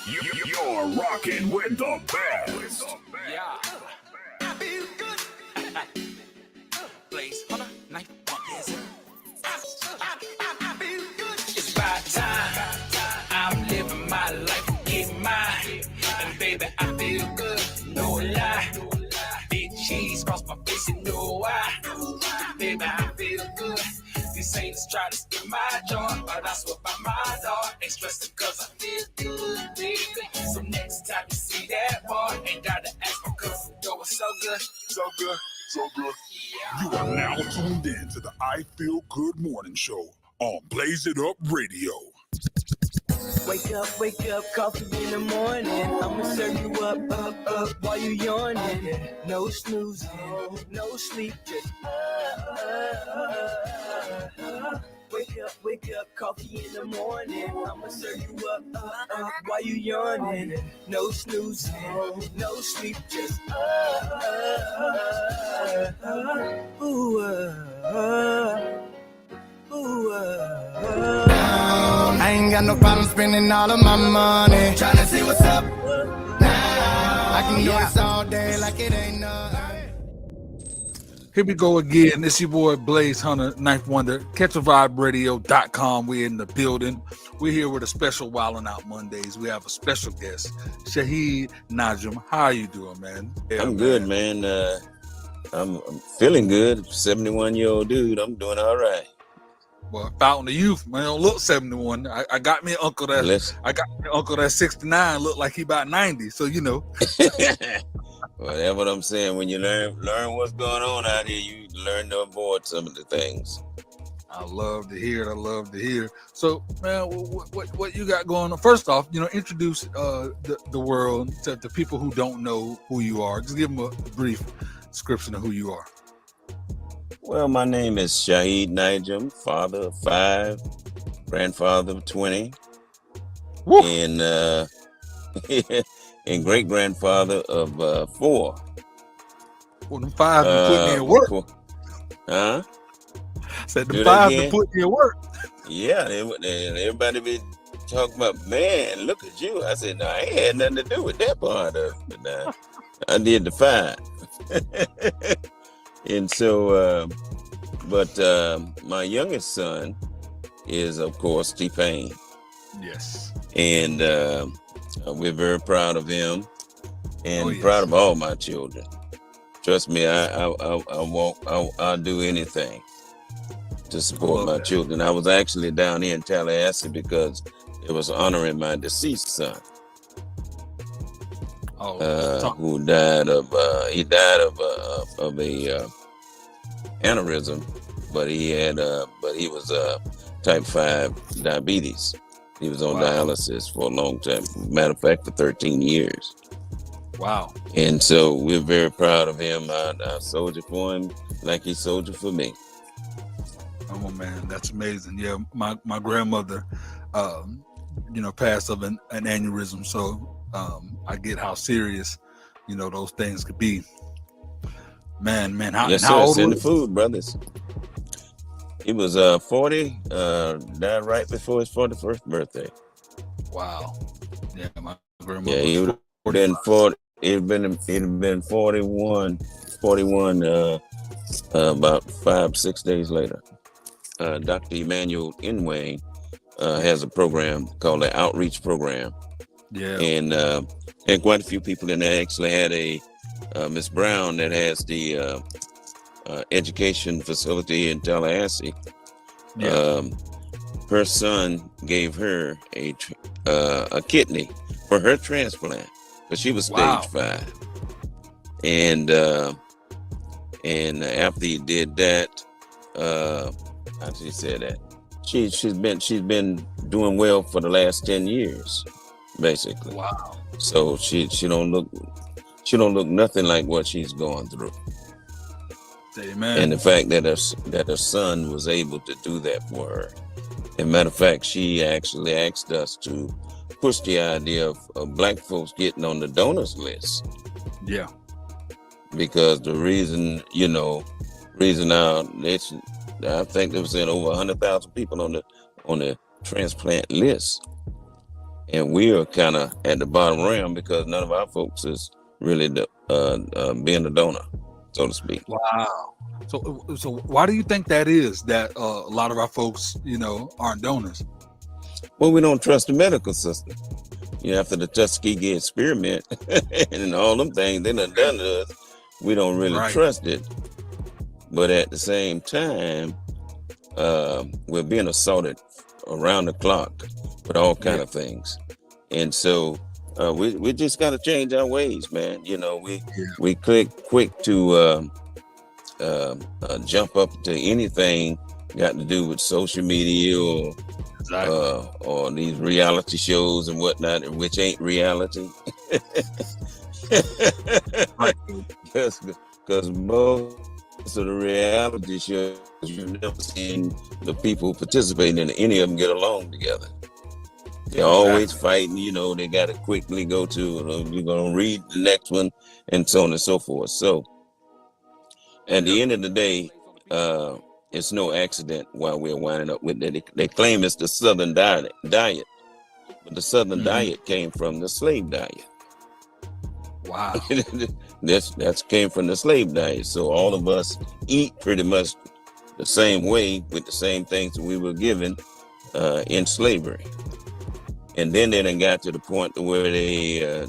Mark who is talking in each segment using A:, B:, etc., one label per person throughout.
A: You're rocking with the best.
B: Yeah. I feel good. Blaze, hold on, knife, yes. I feel good. It's about time. I'm living my life, get mine. And baby, I feel good. No lie. Big cheese cross my face and no why. Baby, I feel good. These haters try to steal my joy, but I swear by my dog. Ain't stressing cause I feel good, baby. So next time you see that boy, ain't gotta ask my cousin. Yo, it's so good, so good, so good.
A: You are now tuned in to the I Feel Good Morning Show on Blaze It Up Radio.
C: Wake up, coffee in the morning. I'ma serve you up while you yawning. No snoozing, no sleep, just Wake up, coffee in the morning. I'ma serve you up while you yawning. No snoozing, no sleep, just
D: I ain't got no problem spending all of my money. Tryna see what's up now. I can do this all day like it ain't nothing.
E: Here we go again. It's your boy Blaze Hunter, Ninth Wonder, CatchAVibeRadio.com. We're in the building. We're here with a special Wildin' Out Mondays. We have a special guest, Shahid Najm. How are you doing, man?
F: Yeah, I'm good, man. I'm feeling good. 71-year-old dude. I'm doing all right.
E: Well, fountain of youth, man. I don't look 71. I got me an uncle that's 69. Look like he about 90. So you know.
F: Well, that's what I'm saying. When you learn what's going on out here, you learn to avoid some of the things.
E: I love to hear it. So, man, what you got going on? First off, introduce the world to people who don't know who you are. Just give them a brief description of who you are.
F: Well, my name is Shahid Najm, father of 5, grandfather of 20, and and great grandfather of 4.
E: Well, them 5 been putting in work.
F: Huh?
E: Said the 5 been putting in work.
F: Yeah, everybody be talking about, man, look at you. I said, no, I ain't had nothing to do with that part of it. I did the 5. And so, but my youngest son is, of course, Tpain.
E: Yes.
F: And we're very proud of him and proud of all my children. Trust me, I'll do anything to support my children. I was actually down here in Tallahassee because it was honoring my deceased son. Who died of a aneurysm, but he was type 5 diabetes. He was on dialysis for a long time. Matter of fact, for 13 years.
E: Wow.
F: And so we're very proud of him. I soldier for him like he soldiered for me.
E: Oh man, that's amazing. Yeah, my grandmother passed of an aneurysm, so I get how serious, those things could be. Man, how old
F: send the food, brothers. He was 40, died right before his 41st birthday.
E: Wow. Yeah, my grandmother.
F: Yeah, he would have been 40. He'd been 41 about 5-6 days later. Dr. Emmanuel Inway has a program called the Outreach Program.
E: Yeah.
F: And had quite a few people in there. Actually had a Miss Brown that has the education facility in Tallahassee.
E: Yeah.
F: Her son gave her a kidney for her transplant, but she was stage 5. And after he did that, how did she say that? She's been doing well for the last 10 years, basically.
E: Wow.
F: So she don't look nothing like what she's going through.
E: Amen.
F: And the fact that her son was able to do that for her. As a matter of fact, she actually asked us to push the idea of black folks getting on the donors list.
E: Yeah.
F: Because the reason now, I think there was over 100,000 people on the transplant list. and we are kind of at the bottom realm because none of our folks is really being a donor, so to speak.
E: Wow. So why do you think that is? That a lot of our folks, aren't donors?
F: Well, we don't trust the medical system. After the Tuskegee experiment and all them things they done to us, we don't really trust it. But at the same time, we're being assaulted around the clock with all kind of things. And so we just got to change our ways, man. We quick to jump up to anything got to do with social media or these reality shows and whatnot, which ain't reality. Because most of the reality shows, you've never seen the people participating in any of them get along together. They're always fighting, they got to quickly go to, you're going to read the next one, and so on and so forth. So at the end of the day, it's no accident why we're winding up with that. They claim it's the Southern diet, but the Southern diet came from the slave diet.
E: Wow.
F: That's came from the slave diet. So all of us eat pretty much the same way with the same things that we were given in slavery. And then they done got to the point where they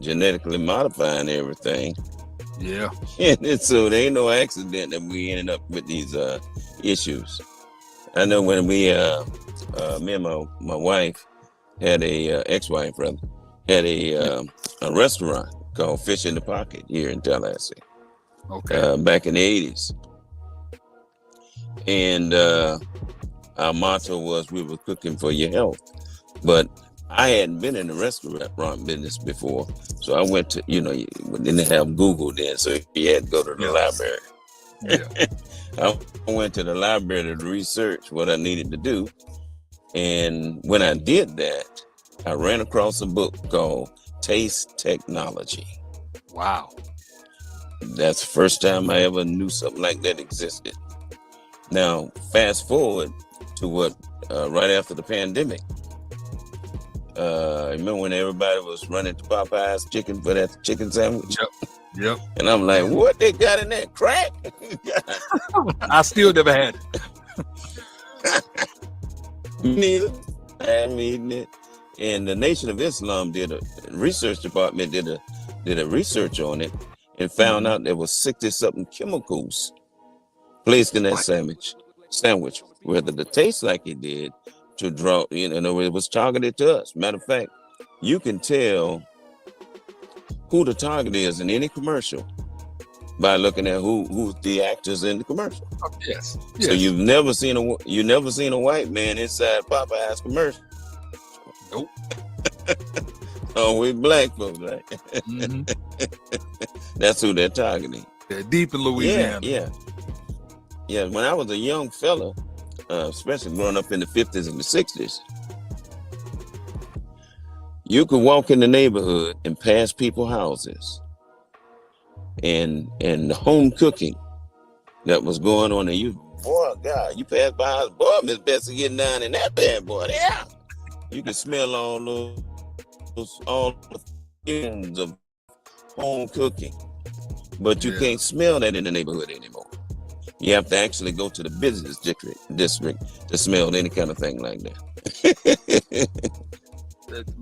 F: genetically modifying everything.
E: Yeah.
F: And so there ain't no accident that we ended up with these issues. I know when me and my wife had ex-wife rather, had a restaurant called Fish in the Pocket here in Tallahassee.
E: Okay.
F: Back in the 80s. And our motto was we were cooking for your health. But I hadn't been in the restaurant business before. So I went to, we didn't have Google then, so you had to go to the library.
E: Yeah.
F: I went to the library to research what I needed to do. And when I did that, I ran across a book called Taste Technology.
E: Wow.
F: That's the first time I ever knew something like that existed. Now, fast forward to what, right after the pandemic. Remember when everybody was running to Popeye's chicken for that chicken sandwich?
E: Yep.
F: And I'm like, what they got in that crack?
E: I still never had it.
F: Neither. I haven't eaten it. And the Nation of Islam research department did a research on it and found out there was 60-something chemicals placed in that sandwich, whether the taste like it did to draw, it was targeted to us. Matter of fact, you can tell who the target is in any commercial by looking at who's the actors in the commercial.
E: Oh, yes.
F: So you've never seen a white man inside Popeye's commercial.
E: Nope.
F: Oh, we black folks, right?
E: Mm-hmm.
F: That's who they're targeting.
E: They're deep in Louisiana.
F: Yeah. When I was a young fella, especially growing up in the 50s and the 60s, you could walk in the neighborhood and pass people's houses and the home cooking that was going on, and you pass by house, boy, Miss Bessie getting down in that bad boy. Yeah. You can smell all the fumes of home cooking, but you can't smell that in the neighborhood anymore. You have to actually go to the business district to smell any kind of thing like that.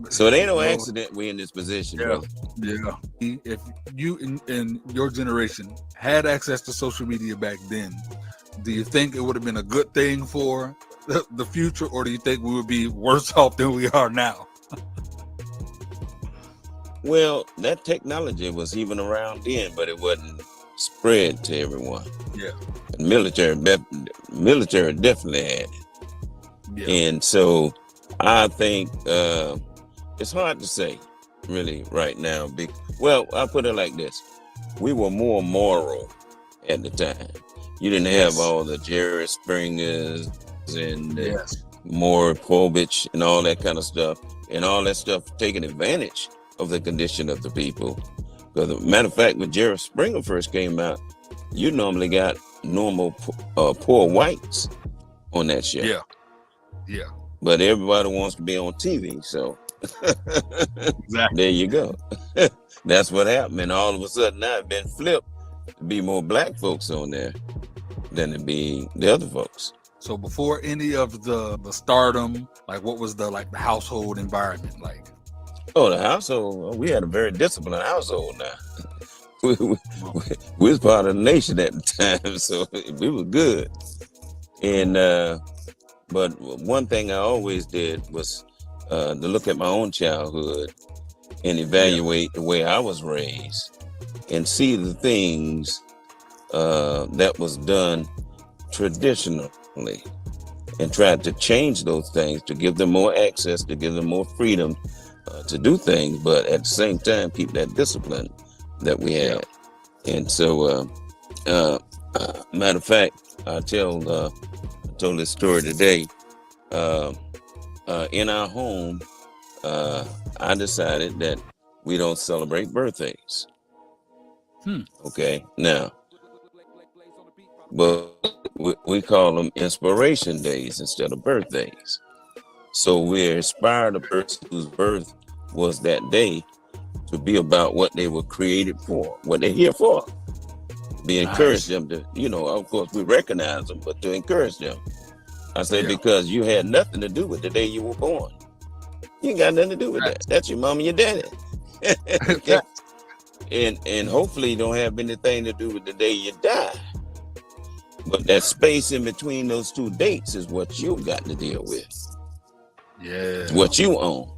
F: So it ain't no accident we in this position, brother.
E: Yeah. If you in your generation had access to social media back then, do you think it would have been a good thing for the future, or do you think we would be worse off than we are now?
F: Well, that technology was even around then, but it wasn't spread to everyone.
E: Yeah.
F: The military definitely had it.
E: Yeah.
F: And so I think it's hard to say really right now. Well, I'll put it like this. We were more moral at the time. You didn't have all the Jerry Springers and more Povich and all that kind of stuff. And all that stuff taking advantage of the condition of the people. Because as a matter of fact, when Jerry Springer first came out, you normally got normal poor whites on that show.
E: Yeah.
F: But everybody wants to be on TV, so
E: Exactly.
F: There you go. That's what happened. And all of a sudden now it's been flipped to be more black folks on there than to be the other folks.
E: So before any of the stardom, like what was the household environment like?
F: Oh, the household, we had a very disciplined household now. we was part of the nation at the time, so we were good. And but one thing I always did was to look at my own childhood and evaluate the way I was raised and see the things that was done traditionally and tried to change those things to give them more access, to give them more freedom to do things, but at the same time keep that discipline that we had. And so matter of fact, I told this story today. In our home, I decided that we don't celebrate birthdays. Okay, now, but we call them inspiration days instead of birthdays. So we inspire the person whose birth was that day to be about what they were created for, what they're here for. We encourage them to, of course we recognize them, but to encourage them. I say, because you had nothing to do with the day you were born. You ain't got nothing to do with that. That's your mom and your daddy. Okay? And hopefully you don't have anything to do with the day you die. But that space in between those two dates is what you got to deal with.
E: Yeah.
F: What you own.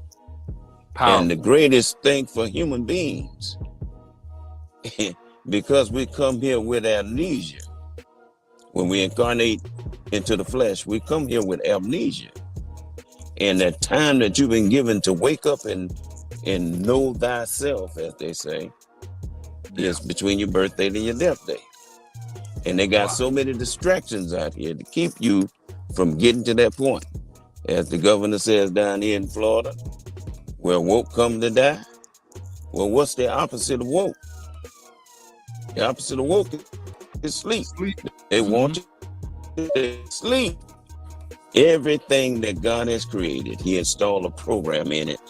F: Powerful. And the greatest thing for human beings, because we come here with amnesia. When we incarnate into the flesh, we come here with amnesia. And that time that you've been given to wake up and know thyself, as they say, is between your birthday and your death day. And they got so many distractions out here to keep you from getting to that point. As the governor says down here in Florida, where woke come to die. Well, what's the opposite of woke? The opposite of woke is sleep. They want you to sleep. Everything that God has created, he installed a program in it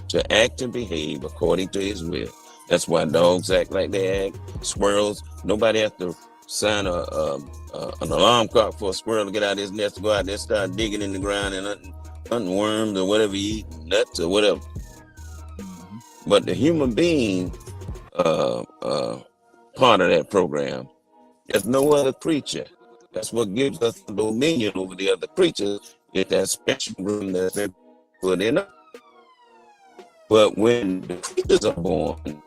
F: to act and behave according to his will. That's why dogs act like they act, squirrels. Nobody has to sign an alarm clock for a squirrel to get out of his nest to go out there and start digging in the ground and hunting worms or whatever he eat, nuts or whatever. But the human being part of that program, there's no other creature. That's what gives us dominion over the other creatures, is that special room that's been put in us. But when the creatures are born,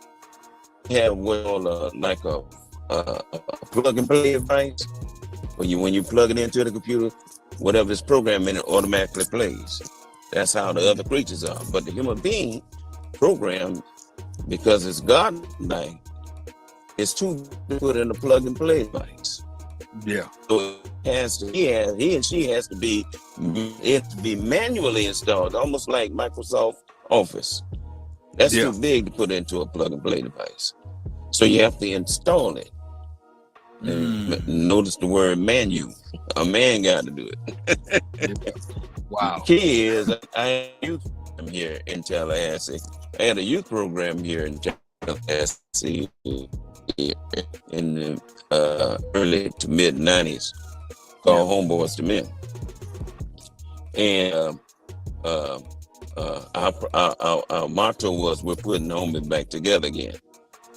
F: we have like a plug and play device. When you plug it into the computer, whatever is programmed in it automatically plays. That's how the other creatures are. But the human being programmed, because it's God-like, it's too to put in a plug and play device.
E: Yeah.
F: So he and she has to be manually installed, almost like Microsoft Office. That's too big to put into a plug and play device. So you have to install it. And notice the word manu. A man got to do it.
E: Wow.
F: The key is I had a youth program here in Tallahassee. I had a youth program here in Tallahassee in the early to mid 90s called Homeboys to Men. And our motto was, we're putting homies back together again.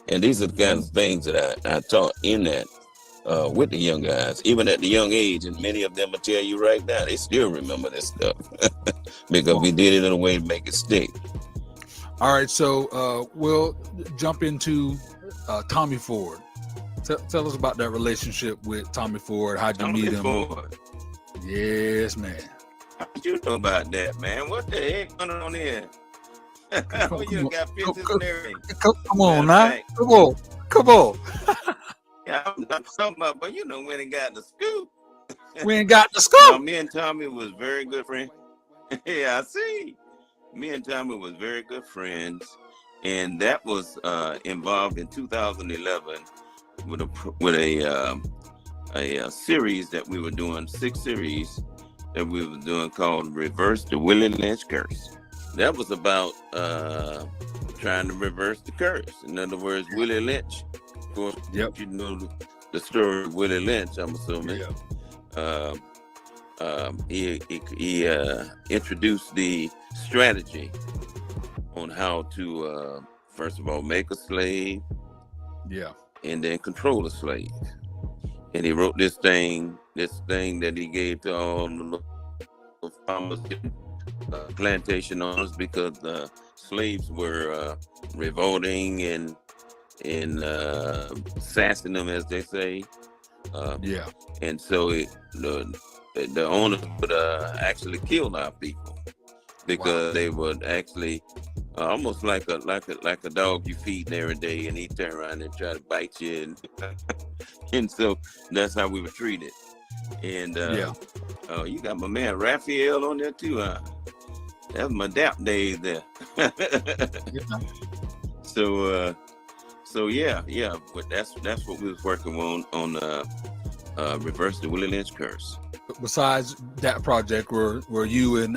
F: And these are the kinds of things that I taught in that with the young guys, even at the young age. And many of them will tell you right now, they still remember this stuff because we did it in a way to make it stick.
E: All right, so we'll jump into Tommy Ford. Tell us about that relationship with Tommy Ford. How'd you meet him?
F: Ford.
E: Yes, man.
F: How did you know about that, man? What the heck going on here? You got pictures and everything.
E: Come on now. Come on.
F: Yeah, I'm not talking about, but you know when it got the scoop.
E: We ain't got the scoop.
F: No, me and Tommy was very good friends. Yeah, I see. Me and Tommy was very good friends, and that was involved in 2011 with a series that we were doing, 6 series that we were doing called Reverse the Willie Lynch Curse. that was about trying to reverse the curse. In other words, Willie Lynch. Of course,
E: Yep.
F: you know the story of Willie Lynch, I'm assuming.
E: Yeah.
F: He introduced the strategy on how to first of all make a slave,
E: Yeah.
F: and then control a slave. And he wrote this thing that he gave to all the farmers, plantation owners, because slaves were revolting and sassing them, as they say.
E: Yeah.
F: And so the owners would actually kill our people, because they would actually almost like a dog you feed every day, and he turn around and try to bite you, and so that's how we were treated. And you got my man Raphael on there too. That was my DAP days there. So yeah, but that's what we was working on reverse the Willie Lynch curse.
E: Besides that project, were you and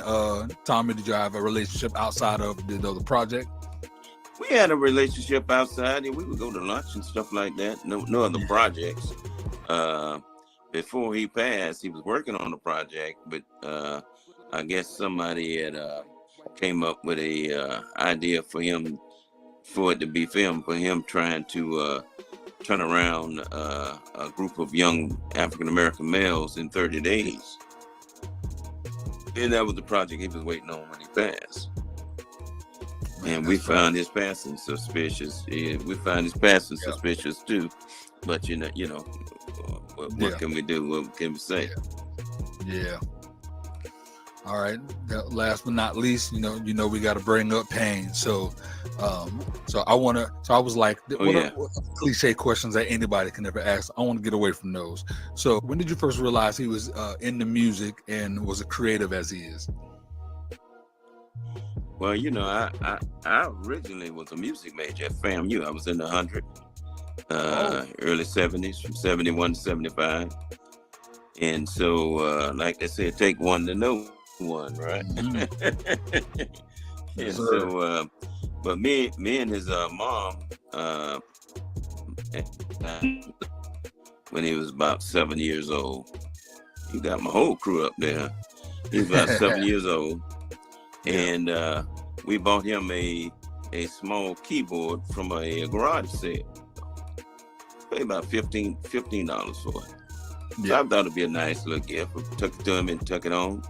E: Tommy, did you have a relationship outside of the project?
F: We had a relationship outside, and we would go to lunch and stuff like that. No other projects. Before he passed, he was working on the project, but I guess somebody had came up with a idea for it to be filmed, for him trying to turn around a group of young African-American males in 30 days. And that was the project he was waiting on when he passed. And we found his passing suspicious. Yeah, we found his passing suspicious too. But you know, what can we do? What can we say?
E: Yeah. All right. Last but not least, you know, we got to bring up Pain. So I was like, what are cliche questions that anybody can ever ask? I want to get away from those. So when did you first realize he was into music and was as creative as he is?
F: Well, you know, I originally was a music major at FAMU. I was in the 100, early 70s, from 71 to 75. And so, like they said, take one to know one, right?
E: Mm-hmm.
F: And so, but me and his mom, when he was about 7 years old, you got my whole crew up there. He was about 7 years old. And we bought him a small keyboard from a garage sale. Paid about $15 for it. So I thought it'd be a nice little gift. I took it to him and took it on.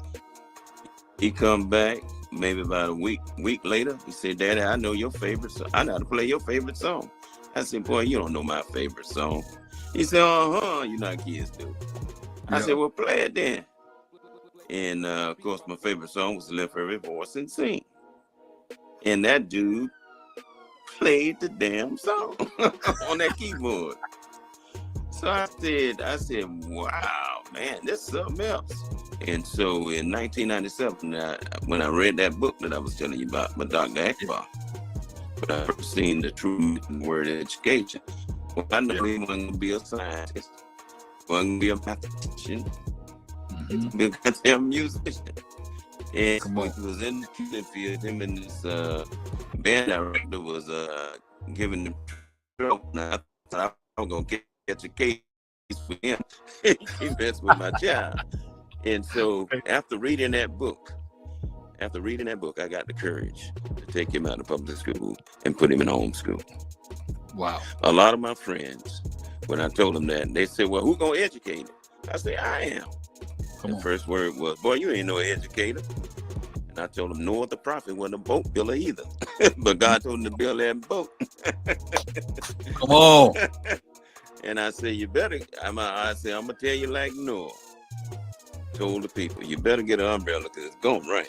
F: He come back maybe about a week later. He said, "Daddy, I know your favorite song. I know how to play your favorite song." I said, "Boy, you don't know my favorite song." He said, "You know how kids do." I said, "Well, play it then." And of course, my favorite song was "Lift Every Voice and Sing." And that dude played the damn song on that keyboard. So I said, "Wow, man, this is something else." And so in 1997, when I read that book that I was telling you about by Dr. Akbar, when I first seen the true word education, well, I know he wasn't going to be a scientist, wasn't going to be a mathematician, be a goddamn musician. And he was in the music field. Him and this band director was giving the trouble. Now I thought I was going to catch a case for him. He messed with my child. And so after reading that book, I got the courage to take him out of public school and put him in homeschool.
E: Wow. A
F: lot of my friends, when I told them that, they said, "Well, who's going to educate him?" I said, "I am." The first word was, "Boy, you ain't no educator." And I told him Noah the prophet wasn't a boat builder either. But God told him to build that boat.
E: Come on.
F: And I said, "You better," I'm going to tell you like Noah told the people, "You better get an umbrella because it's going to rain."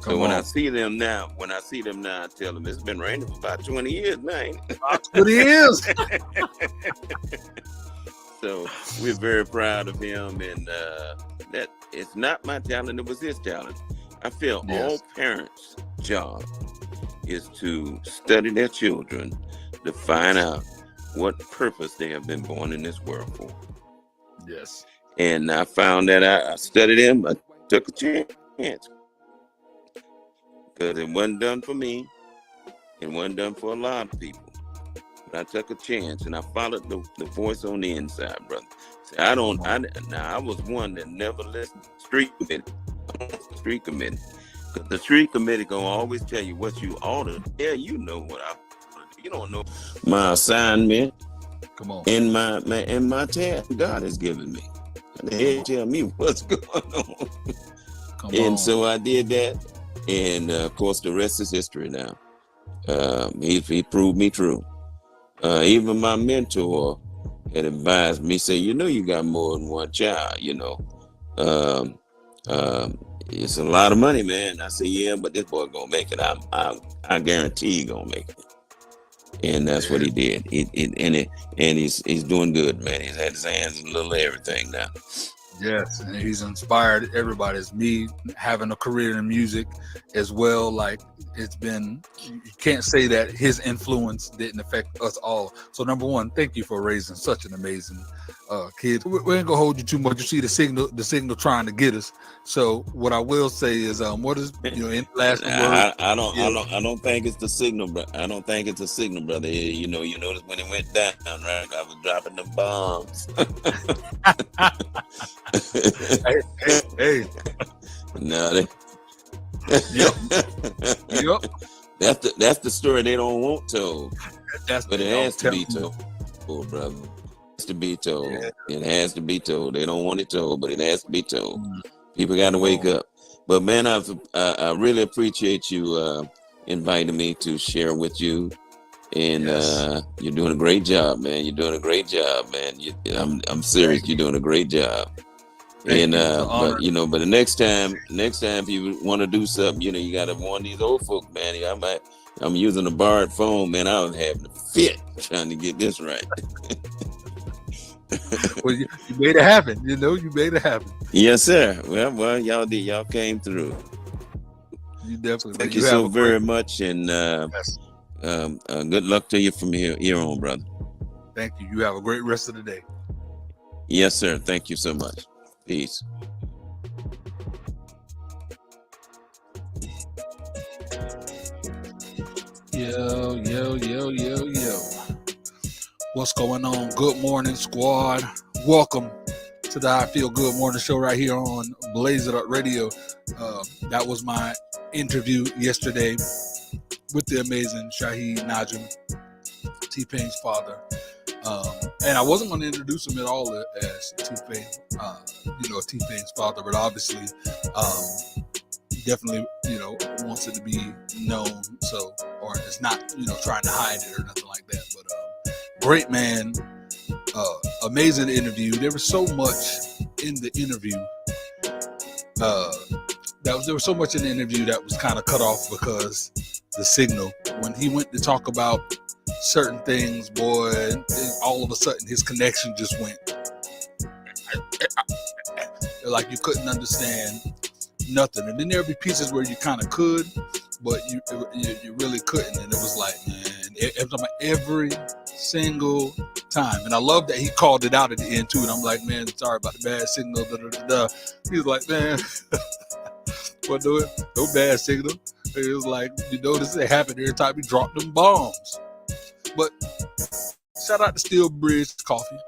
F: So when I see them now, I tell them it's been raining for about 20 years now.
E: About 20 years.
F: So we're very proud of him, and that it's not my talent, it was his talent. I feel all parents' job is to study their children to find out what purpose they have been born in this world for.
E: Yes.
F: And I found that I studied him. I took a chance. because it wasn't done for me. It wasn't done for a lot of people. But I took a chance and I followed the voice on the inside, brother. See, I was one that never listened to the street committee. Street committee. Because the street committee gonna always tell you what you ought to. Yeah, you know what I. You don't know my assignment.
E: Come on.
F: In my task God has given me. They tell me what's going on. And so I did that, and of course the rest is history now. He proved me true. Even my mentor had advised me, say, you got more than one child, it's a lot of money, man. I said, yeah, but this boy gonna make it. I guarantee he gonna make it. And that's what he did. And he's doing good, man. He's had his hands in a little everything now.
E: Yes, and he's inspired everybody. It's me having a career in music as well. Like, it's been, you can't say that his influence didn't affect us all. So number one, thank you for raising such an amazing kid. We ain't gonna hold you too much. You see the signal trying to get us. So what I will say is, what is in last word?
F: I don't think it's the signal, bro. I don't think it's a signal, brother. You notice when it went down, right? I was dropping the bombs. hey. No,
E: Yep.
F: That's the story they don't want told. But it has to be told, brother. It has to be told. Yeah. It has to be told. They don't want it told, but it has to be told. People got to wake up. But man, I really appreciate you inviting me to share with you. And you're doing a great job, man. You're doing a great job, man. I'm serious. You're doing a great job. And but the next time if you want to do something, you got to one of these old folk, man. I'm using a borrowed phone, man. I was having a fit trying to get this right.
E: Well, you made it happen. You made it happen.
F: Yes, sir. Well, y'all did. Y'all came through.
E: You definitely.
F: Thank you so very much, and good luck to you from here on, brother.
E: Thank you. You have a great rest of the day.
F: Yes, sir. Thank you so much. Peace.
E: Yo. What's going on? Good morning, squad. Welcome to the I Feel Good Morning Show right here on Blaze It Up Radio. That was my interview yesterday with the amazing Shaheed Najim, Tpain's father. And I wasn't going to introduce him at all as Tpain, Tpain's father, but obviously he definitely, wants it to be known. So, or it's not, trying to hide it or nothing like that. But great man, amazing interview. There was so much in the interview. There was so much in the interview that was kind of cut off because the signal. When he went to talk about certain things, boy, all of a sudden his connection just went like you couldn't understand nothing. And then there'd be pieces where you kind of could, but you really couldn't. And it was like, man, every single time. And I love that he called it out at the end too. And I'm like, man, sorry about the bad signal. He was like, man, what no bad signal. It was like, this happened every time he dropped them bombs. But shout out to Steel Bridge Coffee,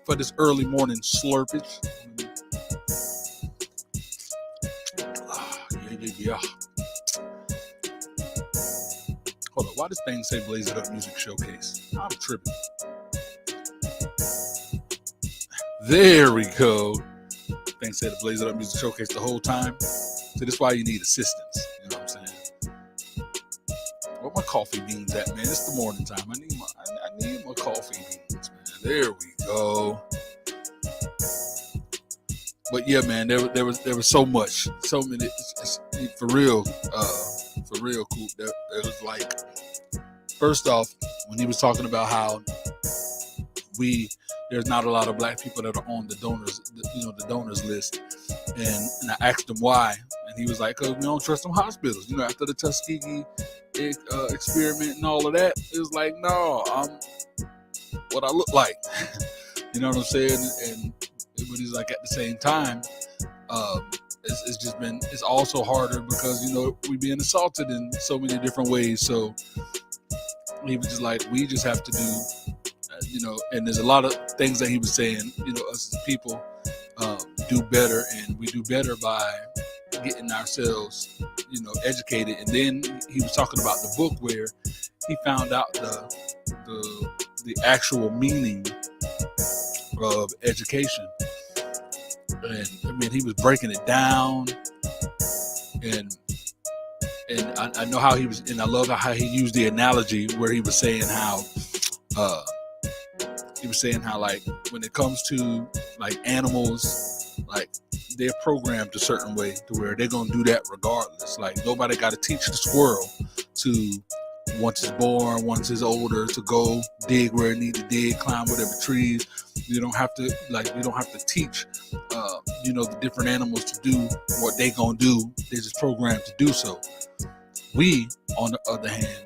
E: for this early morning slurpage. Yeah. Hold on, why does thing say Blaze It Up Music Showcase? I'm tripping. There we go. Thing said Blaze It Up Music Showcase the whole time. So this is why you need assistance. You know what I'm saying? Where my coffee beans at, man? It's the morning time. I need my coffee beans, man. There we go. But yeah, man, there was so much, so many. For real, cool. There was like, first off, when he was talking about how there's not a lot of black people that are on the donors list, and I asked him why, and he was like, "Cause we don't trust them hospitals." After the Tuskegee experiment and all of that, it was like, no, I'm what I look like. You know what I'm saying? But he's like, at the same time, it's just been, it's also harder because, you know, we being assaulted in so many different ways. So he was just like, we just have to do, you know, and there's a lot of things that he was saying, you know, us as people do better, and we do better by getting ourselves, you know, educated. And then he was talking about the book where he found out the actual meaning of education. And I mean, he was breaking it down, and I know how he was, and I love how he used the analogy where he was saying how like when it comes to like animals, like they're programmed a certain way to where they're gonna do that regardless. Like nobody got to teach the squirrel to, once it's born, once it's older, to go dig where it needs to dig, climb whatever trees. You don't have to teach, you know, the different animals to do what they gonna do. They're just programmed to do so. We, on the other hand,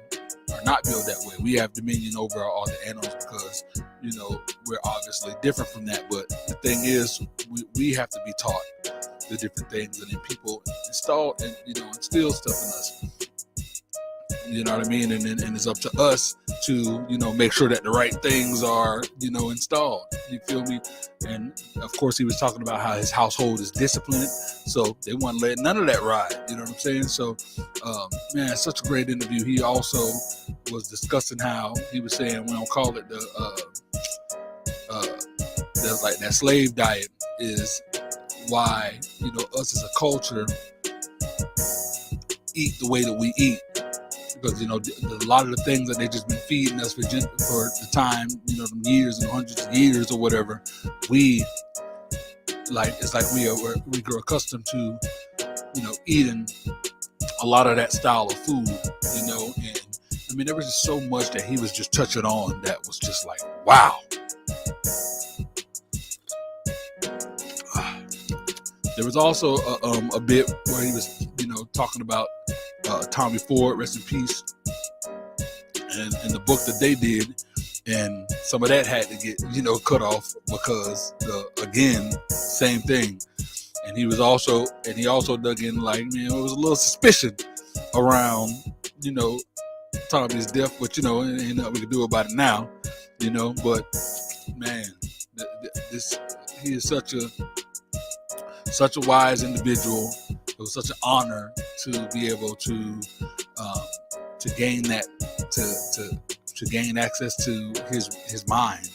E: are not built that way. We have dominion over all the animals because, you know, we're obviously different from that. But the thing is, we have to be taught the different things, and then people install and, you know, instill stuff in us. You know what I mean? And it's up to us to, you know, make sure that the right things are, you know, installed. You feel me? And of course, he was talking about how his household is disciplined, so they wouldn't let none of that ride. You know what I'm saying? So, man, such a great interview. He also was discussing how he was saying, we don't call it there's like that slave diet is why, you know, us as a culture eat the way that we eat. Because, you know, a lot of the things that they just been feeding us for the time, you know, years and hundreds of years or whatever, we like, it's like we grow accustomed to, you know, eating a lot of that style of food, you know. And I mean, there was just so much that he was just touching on that was just like, wow. There was also a bit where he was, you know, talking about Tommy Ford, rest in peace, and the book that they did, and some of that had to get, you know, cut off because again, same thing. And he also dug in like, man, there was a little suspicion around, you know, Tommy's death, but you know, ain't nothing we can do about it now, you know. But man, he is such a wise individual. It was such an honor to be able to gain that, to gain access to his mind,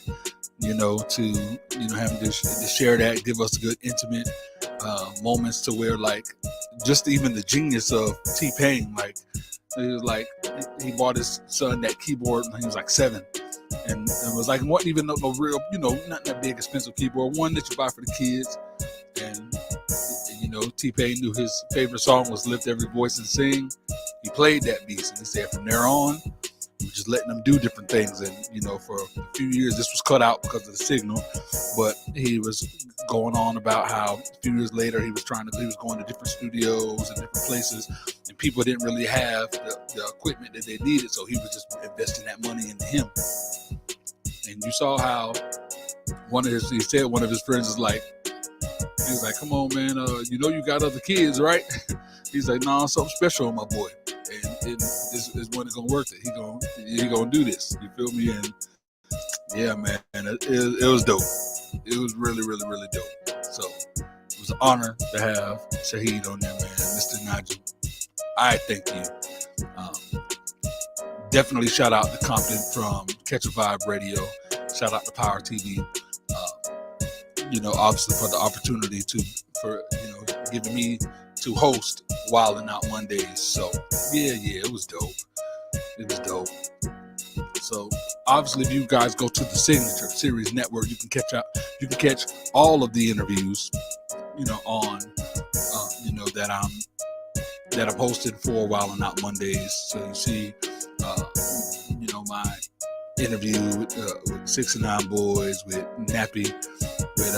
E: you know, to, you know, having to share that, give us good intimate moments to where, like, just even the genius of Tpain, like, it was like he bought his son that keyboard when he was like 7, and it was like, wasn't even no real, you know, not that big expensive keyboard, one that you buy for the kids. And you know, Tpain knew his favorite song was "Lift Every Voice and Sing." He played that piece, and he said from there on, he was just letting them do different things. And you know, for a few years, this was cut out because of the signal. But he was going on about how a few years later he was going to different studios and different places, and people didn't really have the equipment that they needed, so he was just investing that money into him. And you saw how he said one of his friends is like, he was like, come on, man, you know you got other kids, right? He's like, nah, something special on my boy. And this is when it's going to work. He gonna do this. You feel me? And yeah, man, it was dope. It was really, really, really dope. So it was an honor to have Shaheed on there, man. Mr. Najee, I thank you. Definitely shout out to Compton from Catch a Vibe Radio. Shout out to Power TV. You know, obviously for the opportunity for giving me to host Wildin' Out Mondays. So yeah, it was dope. It was dope. So obviously, if you guys go to the Signature Series Network, you can catch all of the interviews, you know, on you know, that I'm hosting for Wildin' Out Mondays. So you see, you know, my interview with 6 and 9 Boys, with Nappy, with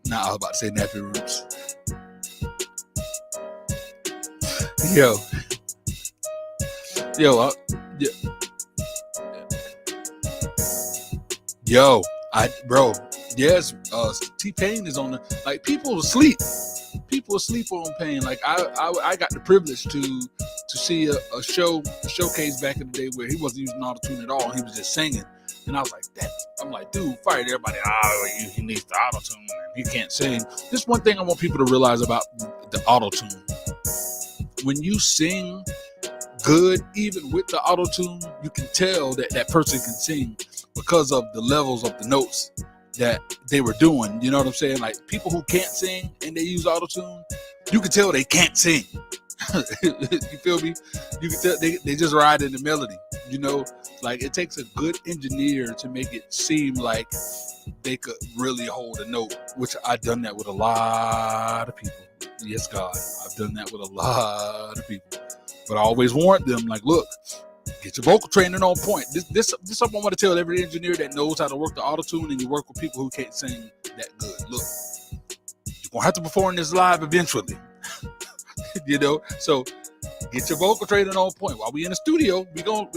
E: now I was about to say Nappy Roots. Bro, yes, Tpain is on the, like, people asleep. people sleep on Pain. Like I got the privilege to see a showcase back in the day where he wasn't using auto-tune at all. He was just singing. And I was like, that. I'm like, dude, fired everybody. He needs the auto-tune and he can't sing. This one thing I want people to realize about the auto-tune. When you sing good, even with the auto-tune, you can tell that that person can sing because of the levels of the notes that they were doing. You know what I'm saying? Like people who can't sing and they use auto-tune, you can tell they can't sing. You feel me? You can tell they just ride in the melody. You know, like it takes a good engineer to make it seem like they could really hold a note, which I've done that with a lot of people. Yes, God, I've done that with a lot of people. But I always warn them, like, look, get your vocal training on point. This something I want to tell every engineer that knows how to work the auto-tune and you work with people who can't sing that good. Look, you're gonna have to perform this live eventually. You know, so get your vocal training on point. While we in the studio, we go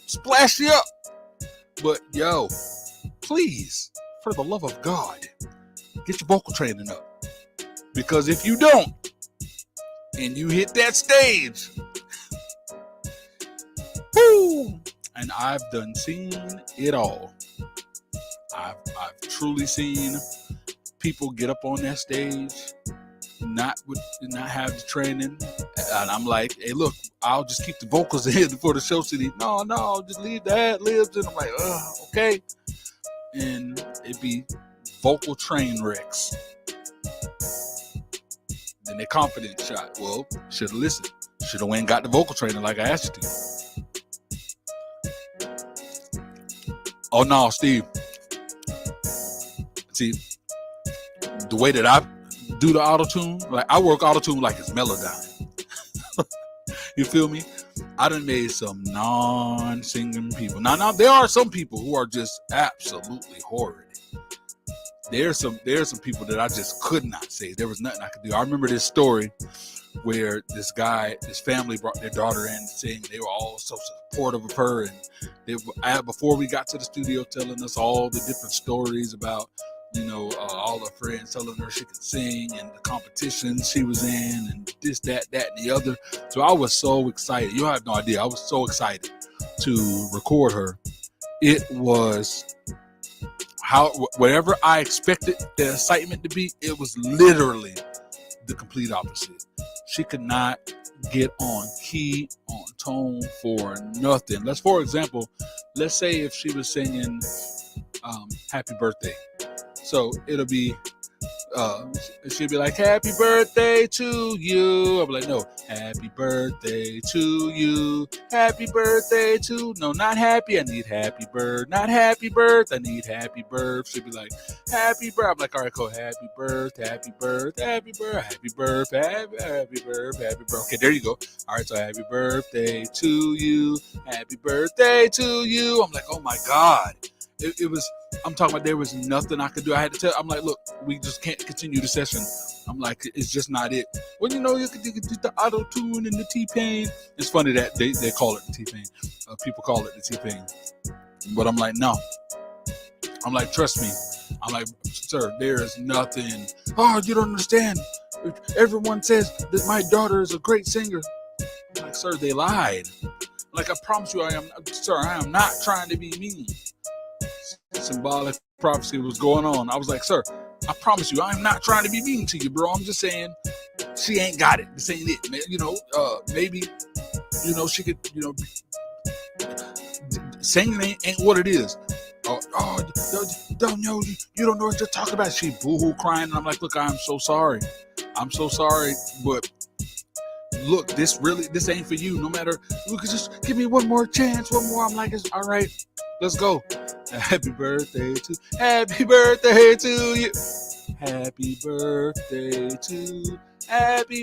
E: splash you up. But yo, please, for the love of God, get your vocal training up. Because if you don't, and you hit that stage, whoo, and I've seen it all. I've truly seen people get up on that stage, not have the training, and I'm like, hey, look, I'll just keep the vocals in for the show city. No, just leave the ad libs, and I'm like, okay, and it'd be vocal train wrecks. Then their confidence shot. Well, should have listened. Should have went and got the vocal training like I asked you to. Oh no, Steve. See, the way that I do the auto-tune, like I work auto-tune like it's Melodyne. You feel me? I done made some non-singing people. Now there are some people who are just absolutely horrid. There's some people that I just could not say. There was nothing I could do. I remember this story where this family brought their daughter in to sing. They were all so supportive of her, and before we got to the studio, telling us all the different stories about, you know, all her friends telling her she could sing and the competitions she was in and this, that, and the other. So I was so excited. You have no idea. I was so excited to record her. It was whatever I expected the excitement to be, it was literally the complete opposite. She could not get on key, on tone for nothing. For example, let's say if she was singing Happy Birthday. So it'll be, she'll be like, happy birthday to you. I'll be like, no, happy birthday to you. Happy birthday to, no, not happy. I need happy bird. Not happy birth. I need happy bird. She'll be like, happy bird. I'm like, all right, cool. Happy birth, happy birth, happy birth, happy birth, happy birth, happy birth. Okay, there you go. All right, so happy birthday to you. Happy birthday to you. I'm like, oh my God. It was, I'm talking about, there was nothing I could do. I had to tell, I'm like, look, we just can't continue the session. I'm like, it's just not it. Well, you know, you could do the auto-tune and the Tpain. It's funny that they call it the Tpain. People call it the Tpain. But I'm like, no. I'm like, trust me. I'm like, sir, there is nothing. Oh, you don't understand. Everyone says that my daughter is a great singer. I'm like, sir, they lied. Like, I promise you, I am not trying to be mean. Symbolic prophecy was going on. I was like, sir, I promise you, I'm not trying to be mean to you, bro. I'm just saying she ain't got it. This ain't it, man. You know, maybe, you know, she could, you know, singing ain't what it is. Don't know, you don't know what you're talking about. She boo-hoo crying, and I'm like, look, I'm so sorry, but look, this ain't for you. No matter, look, just give me one more chance, one more. I'm like, it's all right, let's go. Happy birthday to you. Happy birthday to happy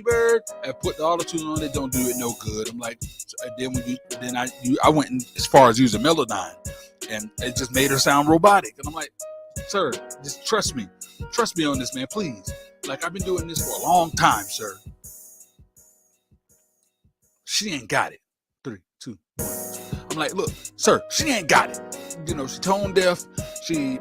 E: birthday. I put the auto-tune on it, don't do it no good. I'm like, I went as far as using Melodyne, and it just made her sound robotic. And I'm like, sir, just trust me on this, man, please. Like, I've been doing this for a long time, sir. She ain't got it. 3, 2, 1. I'm like, look, sir, she ain't got it. You know, she tone deaf. She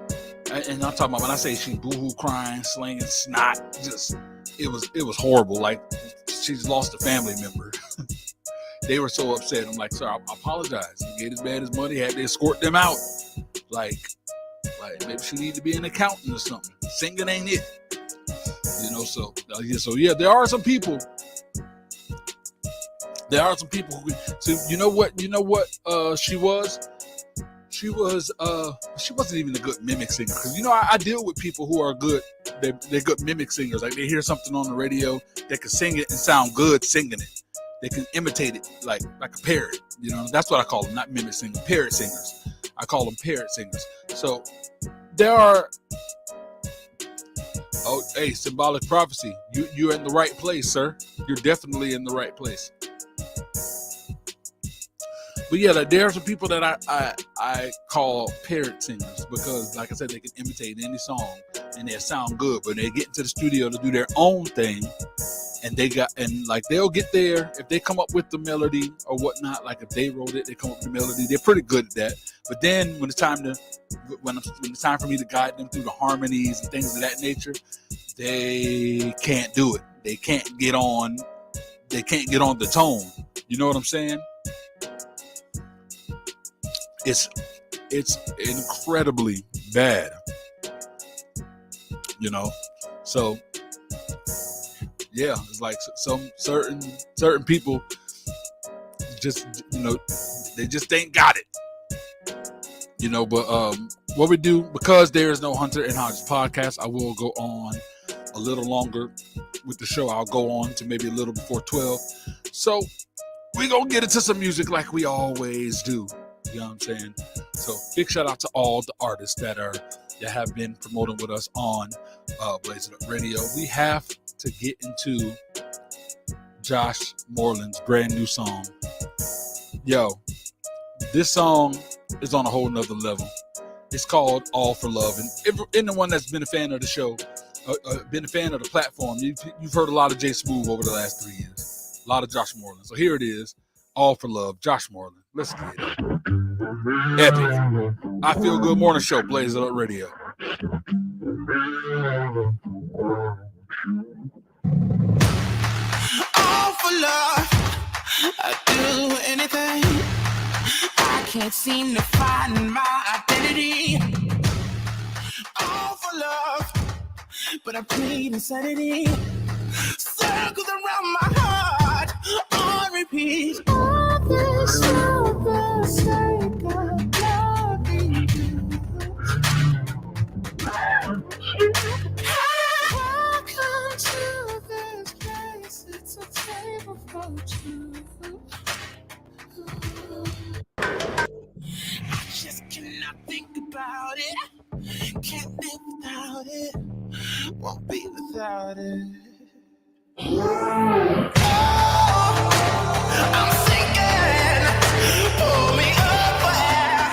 E: and I'm talking about when I say she boohoo crying, slinging snot, just it was horrible. Like she's lost a family member. They were so upset. I'm like, sir, I apologize. He gave his man his money, had to escort them out. Like maybe she need to be an accountant or something. Singing ain't it. So there are some people. There are some people who. So you know what? She was. She wasn't even a good mimic singer, because I deal with people who are good. They're good mimic singers. Like they hear something on the radio, they can sing it and sound good singing it. They can imitate it like a parrot. That's what I call them, not mimic singers, parrot singers. I call them parrot singers. So there are. Oh, hey, symbolic prophecy. You're in the right place, sir. You're definitely in the right place. But yeah, there are some people that I call parrot singers, because, like I said, they can imitate any song and they sound good. But they get into the studio to do their own thing, and they'll get there if they come up with the melody or whatnot. Like if they wrote it, they come up with the melody. They're pretty good at that. But then when it's time for me to guide them through the harmonies and things of that nature, they can't do it. They can't get on the tone. You know what I'm saying? It's incredibly bad. So yeah, it's like some certain people just they just ain't got it. But what we do, because there is no Hunter and Hodges podcast, I will go on a little longer with the show. I'll go on to maybe a little before 12. So we gonna get into some music like we always do. You know what I'm saying? So big shout out to all the artists that have been promoting with us on Blaze It Up Radio. We have to get into Josh Moreland's brand new song. Yo, this song is on a whole nother level. It's called All for Love. And anyone that's been a fan of the show, been a fan of the platform, you've heard a lot of Jay Smooth over the last 3 years. A lot of Josh Moreland. So here it is, All for Love, Josh Moreland. Let's get it. Epic. I Feel Good Morning Show, Blaze It Up Radio.
B: All for love, I'd do anything. I can't seem to find my identity. All for love, but I plead insanity. Circles around my heart on repeat. All this for the sake of loving you. I come to this place, it's a table for two. I just cannot think about it. Can't live without it. Won't be without it. Oh, I'm sinking. Pull me up for air.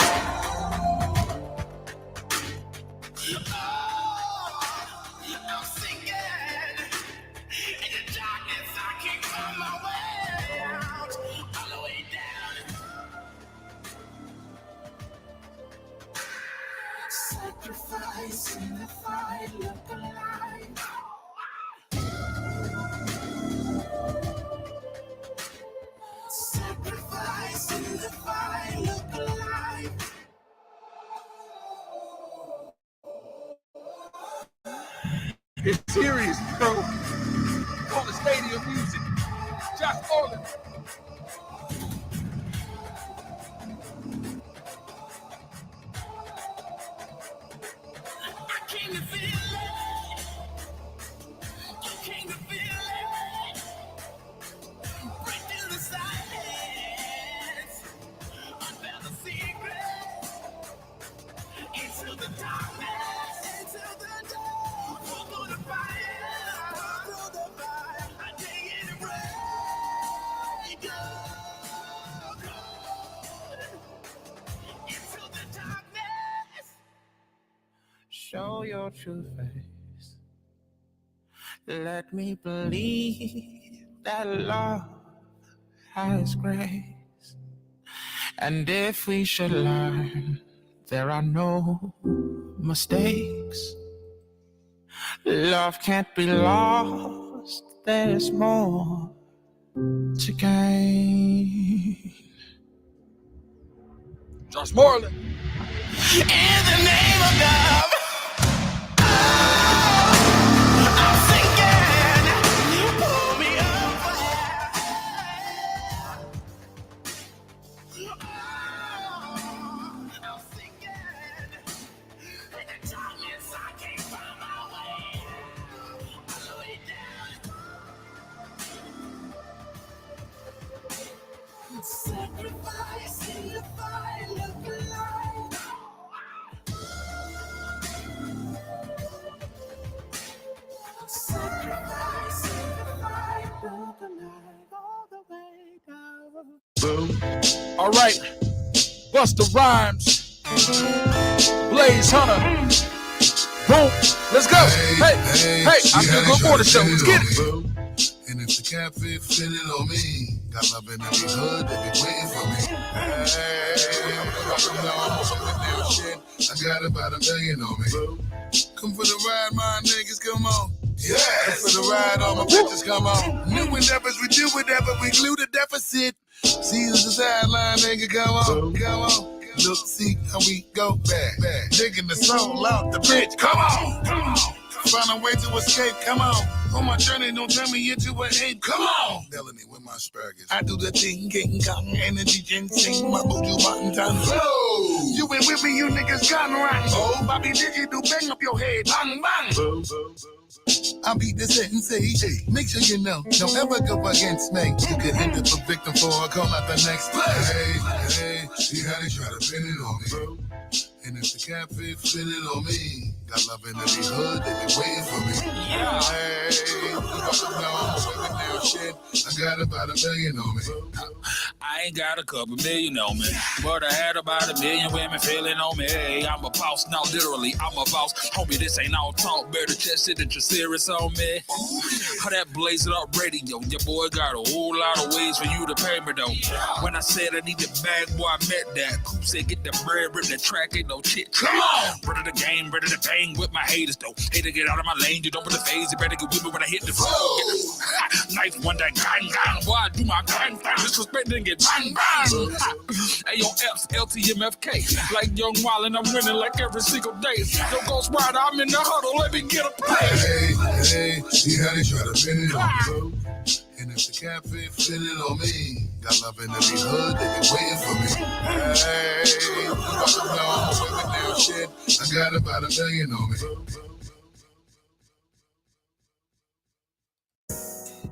B: Oh, I'm sinking. In the darkness, I can't find my way out. All the way down. Sacrifice in the fight, look alive. Sacrifice in the fight, look alive.
E: It's serious, bro. On the stadium music. Josh Moreland.
B: I came to feel it. You came to feel it. Break through the silence. Unveil the secrets. Into the darkness. Into the dark. Walk through the fire. Walk through the fire. I take it and break. Go. Into the darkness. Show your true face. Let me believe that love has grace. And if we should learn
G: there are no mistakes. Love can't be lost, there's more to gain.
E: Josh Moreland.
G: In the name of love, I'm sinking. Pull me up. I'm sinking. In the darkness, I can't find my way. All the way down. Sacrifice in the fire, look alive. Sacrifice in the fire, look alive, all the way down.
E: All right, Busta Rhymes, Blaze Hunter, boom, let's go. Hey, I feel good for the show. Let's get it.
H: And if the cafe fitted on me, got love in every hood, they be waiting for me. Hey, I got about $1 million on me. Come for the ride, my niggas, come on. Yes. Come for the ride, all my bitches, come on. New endeavors, we do whatever, we glue the deficit. See you the sideline, nigga, come on, come on. Look, see how we go back. Digging the soul out the bitch, come on, come on. Find a way to escape, come on. On my journey, don't turn me into an ape, come on. Melanie with my asparagus. I do the thing, getting cotton, energy, ginseng, my booju button time. Whoa! You ain't with me, you niggas gone right. Oh, Bobby Digital, bang up your head, bang, bang. I beat the sensei. Make sure you know, don't ever go against me. You could end up a victim for a call out the next play. Hey, see how they try to pin it on me. And if the cafe fitted on me, got love in every hood, they be waiting for me. Yeah. Hey, shit. I got about $1 million on me.
I: I ain't got a couple million on me, but I had about 1 million women feeling on me. Hey, I'm a boss, no, literally, I'm a boss. Homie, this ain't all talk, better just sit that you're serious on me. How that Blaze It Up radio, your boy got a whole lot of ways for you to pay me though. When I said I need the bag, boy, I met that. Coop said get the bread, rip the track, ain't no shit. Come on! Ready to game, ready to bang with my haters though. Hate to get out of my lane, you don't put the phase, you better get with me when I hit the floor. Knife one day, gang, gang, boy, I do my gang, gang. Disrespect, then get bang, bang. Hey, yo, F's, LTMFK. Like Young Wildin', I'm winning like every single day. Yo, Ghost Rider, I'm in the huddle, let me get a play.
H: Hey, see how they try to pin it on me. And if the cafe fitted on me, got love in every hood, they be waiting for me. Hey, shit. I got about $1 million on me.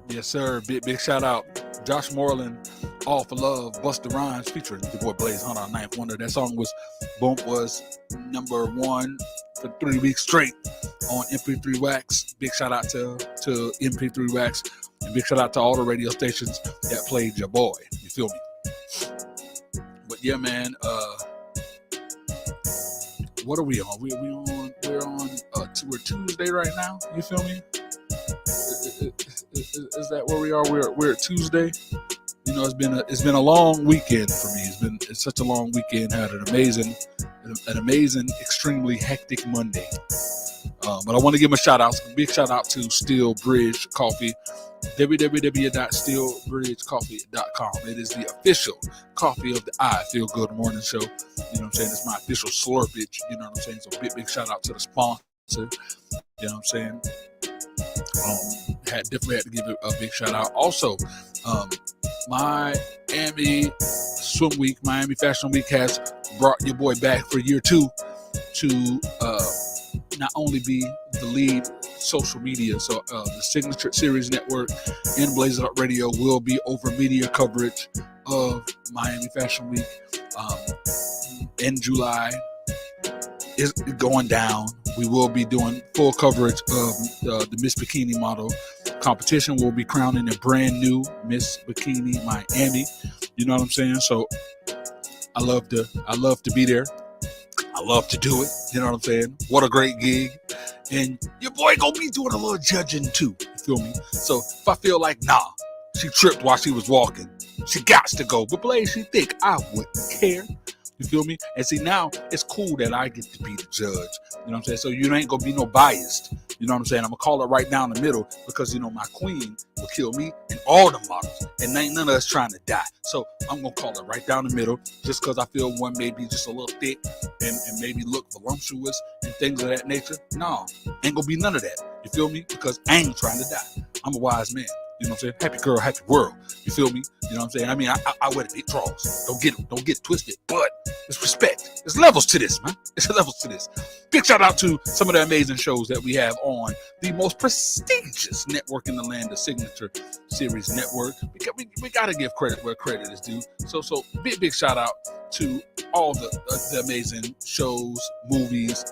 E: Yes, sir. Big shout out. Josh Moreland, All for Love, Busta Rhymes featuring your boy Blaze Hunter on Ninth Wonder. That song was number 1 for 3 weeks straight on MP3 Wax. Big shout out to MP3 Wax. And big shout out to all the radio stations that played your boy. You feel me? But yeah, man, what are we on? We're on Tuesday right now. You feel me? Is that where we are? We're at Tuesday. You know, it's been a long weekend for me. It's such a long weekend. Had an amazing, extremely hectic Monday. But I want to give a shout out. Big shout out to Steel Bridge Coffee. www.steelbridgecoffee.com. It is the official coffee of the I Feel Good Morning Show. You know what I'm saying? It's my official slurpage. You know what I'm saying? So big shout out to the sponsor. You know what I'm saying? Definitely had to give it a big shout out. Also, Miami Fashion Week has brought your boy back for year 2 to not only be the lead social media, so the Signature Series Network and Blaze It Up Radio will be over media coverage of Miami Fashion Week in July. Is going down. We will be doing full coverage of the Miss Bikini model competition. We'll be crowning a brand new Miss Bikini Miami. You know what I'm saying? So I love to be there. I love to do it. You know what I'm saying? What a great gig. And your boy gonna be doing a little judging too. You feel me? So if I feel like, she tripped while she was walking, she got to go. But Blaze, she think I wouldn't care. You feel me? And see, now it's cool that I get to be the judge. You know what I'm saying? So you ain't gonna be no biased. You know what I'm saying? I'm gonna call it right down the middle because, you know, my queen will kill me and all the models. And ain't none of us trying to die. So I'm gonna call it right down the middle just because I feel one may be just a little thick and maybe look voluptuous and things of that nature. No, ain't gonna be none of that. You feel me? Because I ain't trying to die. I'm a wise man. You know what I'm saying? Happy girl, happy world. You feel me? You know what I'm saying? I mean, I wear the big draws. Don't get it twisted. But it's respect. There's levels to this, man. There's levels to this. Big shout out to some of the amazing shows that we have on the most prestigious network in the land, the Signature Series Network. We got to give credit where credit is due. So big shout out to all the amazing shows, movies,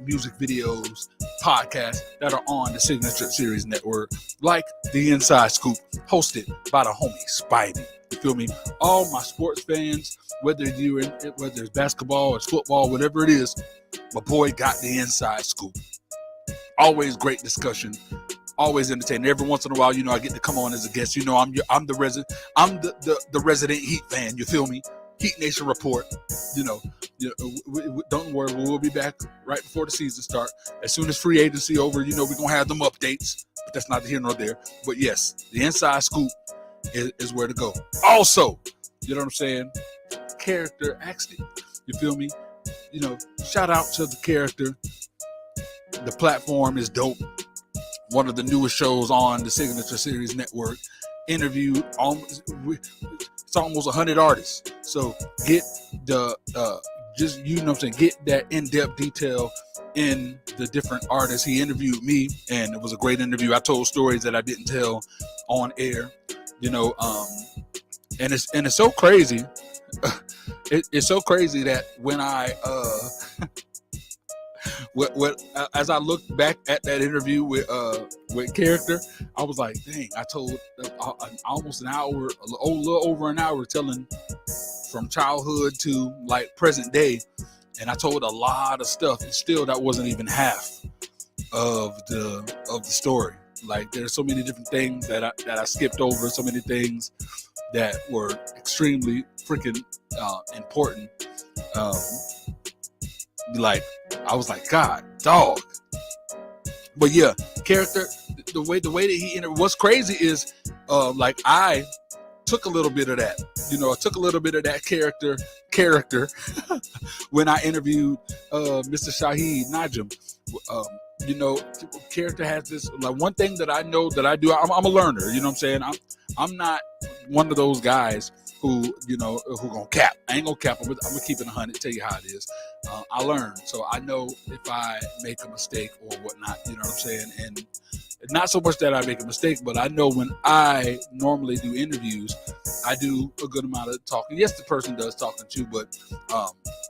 E: music videos, podcasts that are on the Signature Series Network, like The Inside Scoop, hosted by the homie Spidey. You feel me? All my sports fans, whether it's basketball or it's football, whatever it is, my boy got the inside scoop. Always great discussion, always entertaining. Every once in a while, you know, I get to come on as a guest. You know, I'm the resident Heat fan. You feel me? Heat Nation report. You know, don't worry, we'll be back right before the season start. As soon as free agency over, you know, we're gonna have them updates. But that's neither here nor there. But yes, the inside scoop is where to go. Also, you know what I'm saying? Character acting. You feel me? You know, shout out to the character. The platform is dope. One of the newest shows on the Signature Series Network. Interviewed it's almost 100 artists. So get the just, you know what I'm saying, get that in-depth detail in the different artists. He interviewed me, and it was a great interview. I told stories that I didn't tell on air. You know, and it's so crazy. It's so crazy that when I as I look back at that interview with character, I was like, dang, I told almost an hour, a little over an hour, telling from childhood to like present day, and I told a lot of stuff, and still that wasn't even half of the story. Like, there's so many different things that I skipped over, so many things that were extremely freaking important. Like, I was like, God, dog. But yeah, character, the way that he what's crazy is like, I took a little bit of that. You know, I took a little bit of that character when I interviewed Mr. Shaheed Najim. You know, character has this, like, one thing that I know that I do. I'm a learner. You know what I'm saying? I'm not one of those guys who, you know, who gonna cap. I ain't gonna cap. I'm gonna keep it 100. Tell you how it is. I learn, so I know if I make a mistake or whatnot. You know what I'm saying? And not so much that I make a mistake, but I know when I normally do interviews, I do a good amount of talking. Yes, the person does talking too, but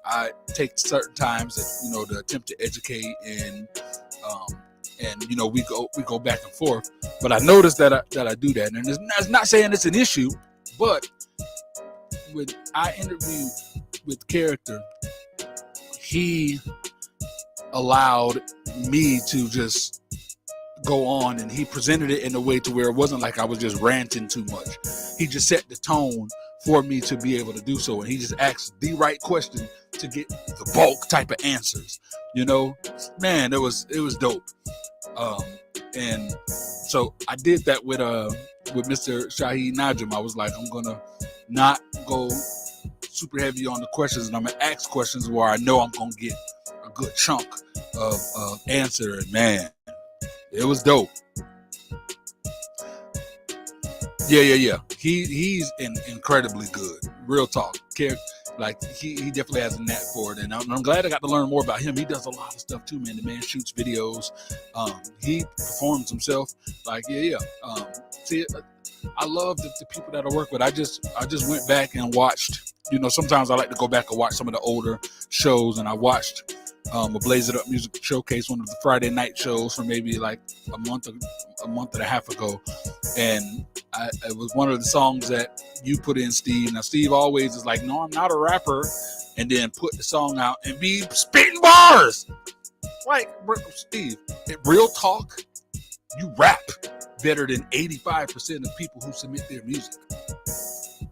E: I take certain times that, you know, to attempt to educate and you know, we go back and forth. But I noticed that I do that, and it's not saying it's an issue, but when I interviewed with character, he allowed me to just go on, and he presented it in a way to where it wasn't like I was just ranting too much. He just set the tone for me to be able to do so, and he just asked the right question to get the bulk type of answers. You know, man, it was dope. And so I did that with Mr. Shaheed Najim. I was like, I'm gonna not go super heavy on the questions, and I'm gonna ask questions where I know I'm gonna get a good chunk of answer. And man, it was dope. Yeah. He's incredibly good. Real talk. Like, he definitely has a knack for it, and I'm glad I got to learn more about him. He does a lot of stuff too, man. The man shoots videos. He performs himself. Like, yeah. See, I love the people that I work with. I just went back and watched. You know, sometimes I like to go back and watch some of the older shows, and I watched a Blaze It Up Music Showcase, one of the Friday night shows from maybe like a month and a half ago, and it was one of the songs that you put in, Steve. Now, Steve always is like, no, I'm not a rapper, and then put the song out and be spitting bars. Like, Steve, real talk, you rap better than 85% of people who submit their music.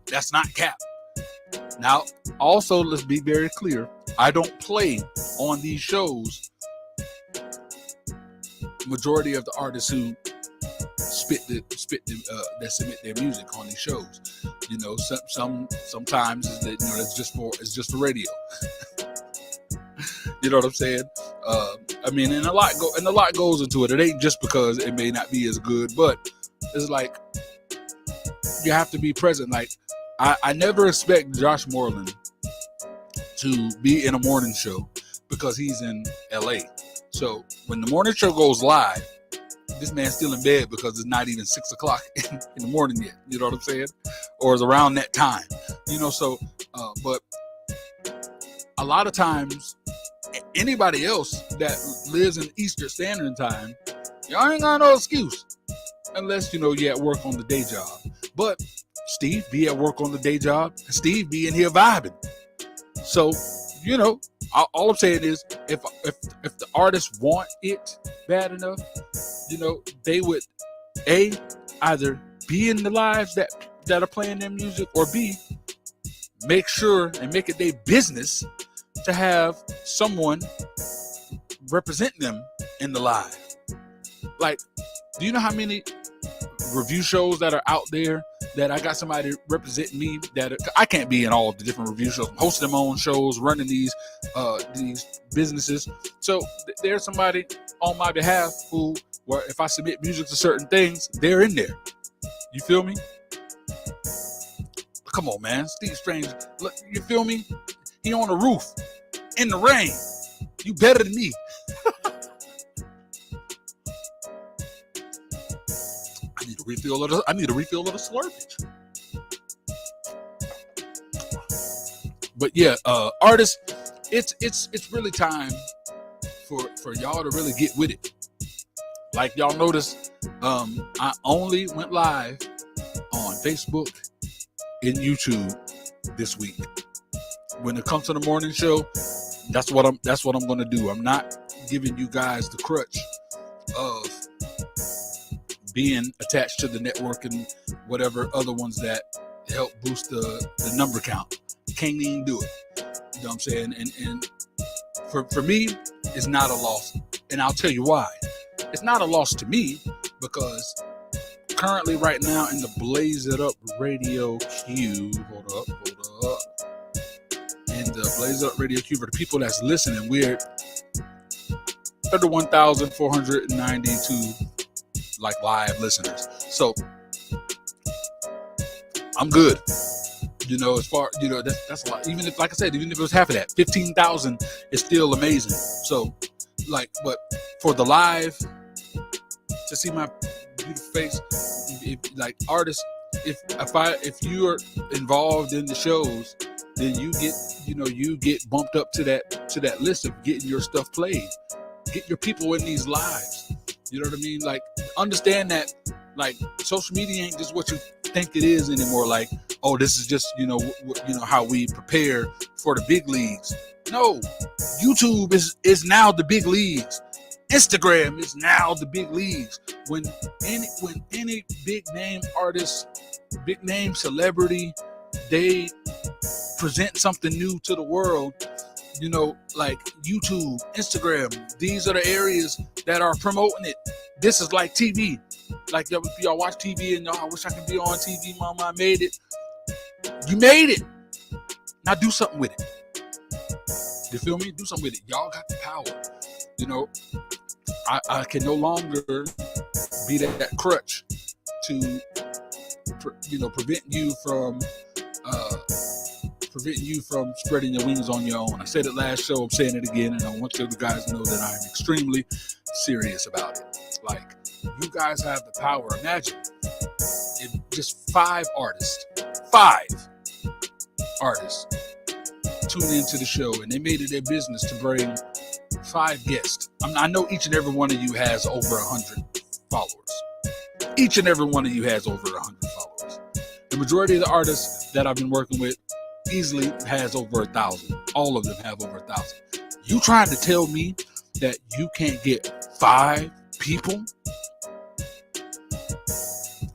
E: That's not cap. Now, also, let's be very clear. I don't play on these shows majority of the artists who that submit their music on these shows. You know, sometimes it's just for radio. You know what I'm saying? I mean, and a lot goes into it. It ain't just because it may not be as good, but it's like you have to be present. Like I never expect Josh Moreland to be in a morning show because he's in LA. So when the morning show goes live, this man's still in bed because it's not even 6 o'clock in the morning yet. You know what I'm saying? Or it's around that time. You know, so but a lot of times anybody else that lives in Eastern Standard Time, y'all ain't got no excuse unless, you know, you're at work on the day job. But Steve be at work on the day job, and Steve be in here vibing. So, you know, all I'm saying is if the artists want it bad enough, you know, they would either be in the lives that are playing their music, or B, make sure and make it their business to have someone represent them in the live. Like, do you know how many review shows that are out there that I got somebody representing me that I can't be in all the different review shows. I'm hosting my own shows, running these businesses. So there's somebody on my behalf who, where if I submit music to certain things, they're in there. You feel me? Come on, man. Steve Strange, look, you feel me? He on the roof in the rain. You better than me. I need a refill of the Slurpee. But yeah, artists, it's really time for y'all to really get with it. Like y'all notice, I only went live on Facebook and YouTube this week. When it comes to the morning show, that's what I'm gonna do. I'm not giving you guys the crutch of being attached to the network and whatever other ones that help boost the number count. Can't even do it. You know what I'm saying? And for me, it's not a loss. And I'll tell you why. It's not a loss to me because currently right now in the Blaze It Up radio queue, hold up. In the Blaze It Up radio queue, for the people that's listening, we're 31,492 like live listeners. So I'm good. You know, as far, you know, that's a lot. Even if, like I said, even if it was half of that, 15,000 is still amazing. So, like, but for the live, to see my beautiful face, like artists, if you're involved in the shows, then you get bumped up to that list of getting your stuff played. Get your people in these lives. You know what I mean? Like, understand that, like, social media ain't just what you think it is anymore. Like, oh, this is just, you know how we prepare for the big leagues. No, YouTube is now the big leagues. Instagram is now the big leagues. When any big name artist, big name celebrity, they present something new to the world, you know, like YouTube, Instagram, these are the areas that are promoting it. This is like TV. Like, y'all watch TV and y'all, I wish I could be on TV, mama, I made it. You made it. Now do something with it. You feel me? Do something with it. Y'all got the power. You know, I can no longer be that crutch to, prevent you from spreading your wings on your own. I said it last show, I'm saying it again, and I want you guys to know that I'm extremely serious about it. Like, you guys have the power. Imagine if just 5 artists tuned into the show and they made it their business to bring 5 guests. I know each and every one of you has over 100 followers. Each and every one of you has over 100 followers. The majority of the artists that I've been working with easily has over 1,000. All of them have over 1,000. You trying to tell me that you can't get 5 people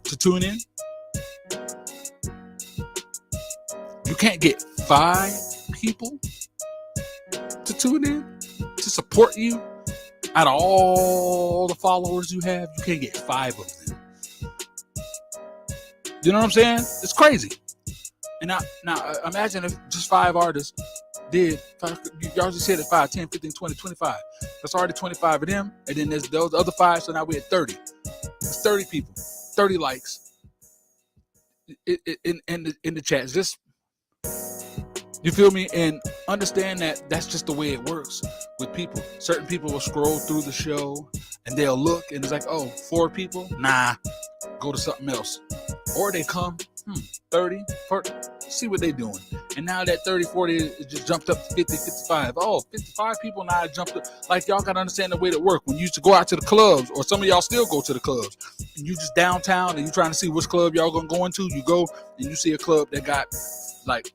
E: to tune in?
I: You can't get 5 people to tune in to support you. Out of all the followers you have, you can't get 5 of them. You know what I'm saying? It's crazy. And now imagine if just 5 artists did, y'all just said it, 5, 10, 15, 20, 25. That's already 25 of them. And then there's those other 5, so now we're at 30. It's 30 people, 30 likes in the chats. Just, you feel me? And understand that that's just the way it works with people. Certain people will scroll through the show and they'll look and it's like, oh, 4 people? Nah, go to something else. Or they come, 30, 40, see what they're doing. And now that 30, 40 it just jumped up to 50, 55. Oh, 55 people now jumped up. Like, y'all got to understand the way that work. When you used to go out to the clubs, or some of y'all still go to the clubs, and you just downtown and you trying to see which club y'all going to go into, you go and you see a club that got like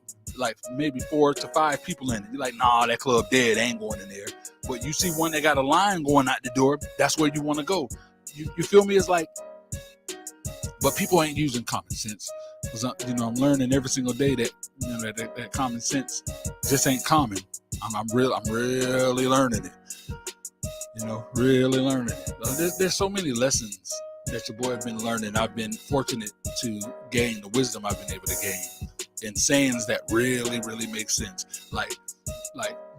I: maybe 4 to 5 people in it. You're like, nah, that club dead, I ain't going in there. But you see one that got a line going out the door, that's where you want to go. You feel me? It's like, but people ain't using common sense. You know, I'm learning every single day that, you know, that common sense just ain't common. I'm really learning it. You know, really learning it. There's so many lessons that your boy has been learning. I've been fortunate to gain the wisdom I've been able to gain in sayings that really, really make sense. Like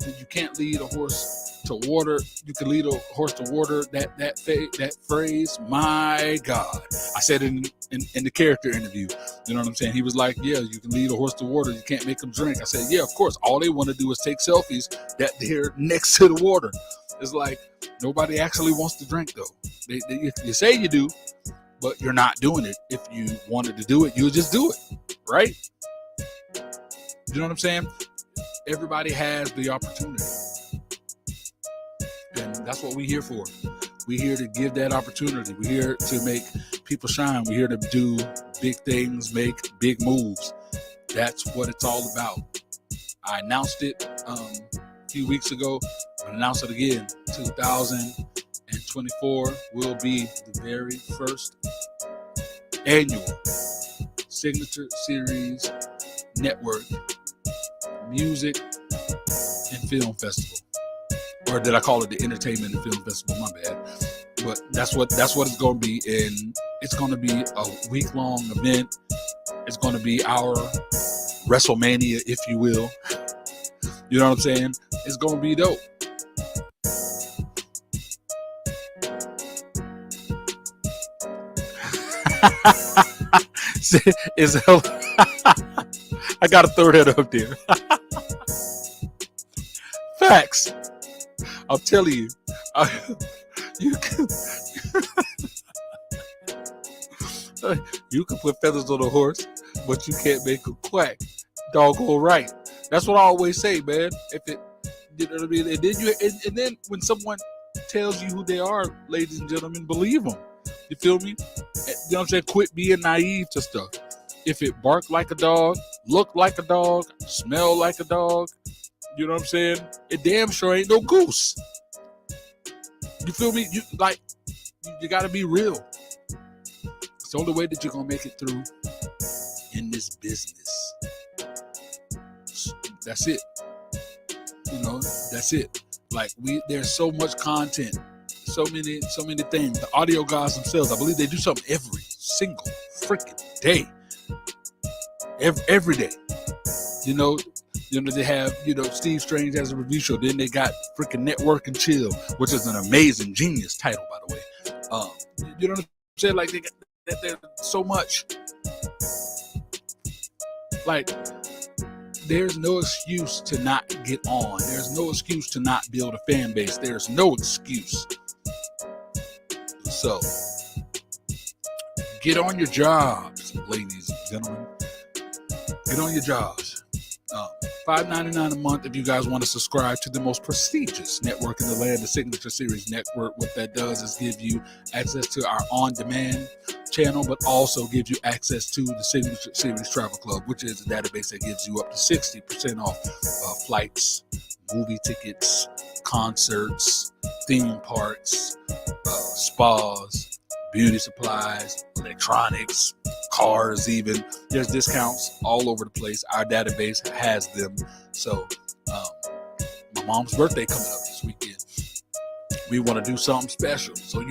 I: you can't lead a horse to water. You can lead a horse to water. That phrase, my God. I said it in the character interview. You know what I'm saying? He was like, yeah, you can lead a horse to water. You can't make them drink. I said, yeah, of course. All they want to do is take selfies that they're next to the water. It's like, nobody actually wants to drink, though. You say you do, but you're not doing it. If you wanted to do it, you would just do it, right? You know what I'm saying? Everybody has the opportunity. And that's what we're here for. We're here to give that opportunity. We're here to make people shine. We're here to do big things, make big moves. That's what it's all about. I announced it a few weeks ago. I'll announce it again. 2024 will be the very first annual Signature Series Network Music and Film Festival. Or did I call it the Entertainment and Film Festival? My bad. But that's what it's going to be. And it's going to be a week-long event. It's going to be our WrestleMania, if you will. You know what I'm saying? It's going to be dope. I got to throw that up there. Facts. I'll tell you. You can put feathers on a horse, but you can't make a quack. Doggone right. That's what I always say, man. If it, you know what I mean. And then when someone tells you who they are, ladies and gentlemen, believe them. You feel me? You know what I'm saying? Quit being naive to stuff. If it bark like a dog, look like a dog, smell like a dog, you know what I'm saying? It damn sure ain't no goose. You feel me? You gotta be real. It's the only way that you're gonna make it through in this business. That's it. You know, that's it. Like there's so much content, so many things. The audio guys themselves, I believe they do something every single freaking day. Every day. You know, they have, Steve Strange has a review show. Then they got freaking Network and Chill, which is an amazing, genius title, by the way. You know what I'm saying? Like, there's so much. Like, there's no excuse to not get on. There's no excuse to not build a fan base. There's no excuse. So, get on your jobs, ladies and gentlemen. Get on your jobs. $5.99 a month if you guys want to subscribe to the most prestigious network in the land, the Signature Series Network. What that does is give you access to our on-demand channel, but also gives you access to the Signature Series Travel Club, which is a database that gives you up to 60% off flights, movie tickets, concerts, theme parks, spas,
E: beauty supplies, electronics, cars even. There's discounts all over the place. Our database has them. So my mom's birthday coming up this weekend. We want to do something special. So,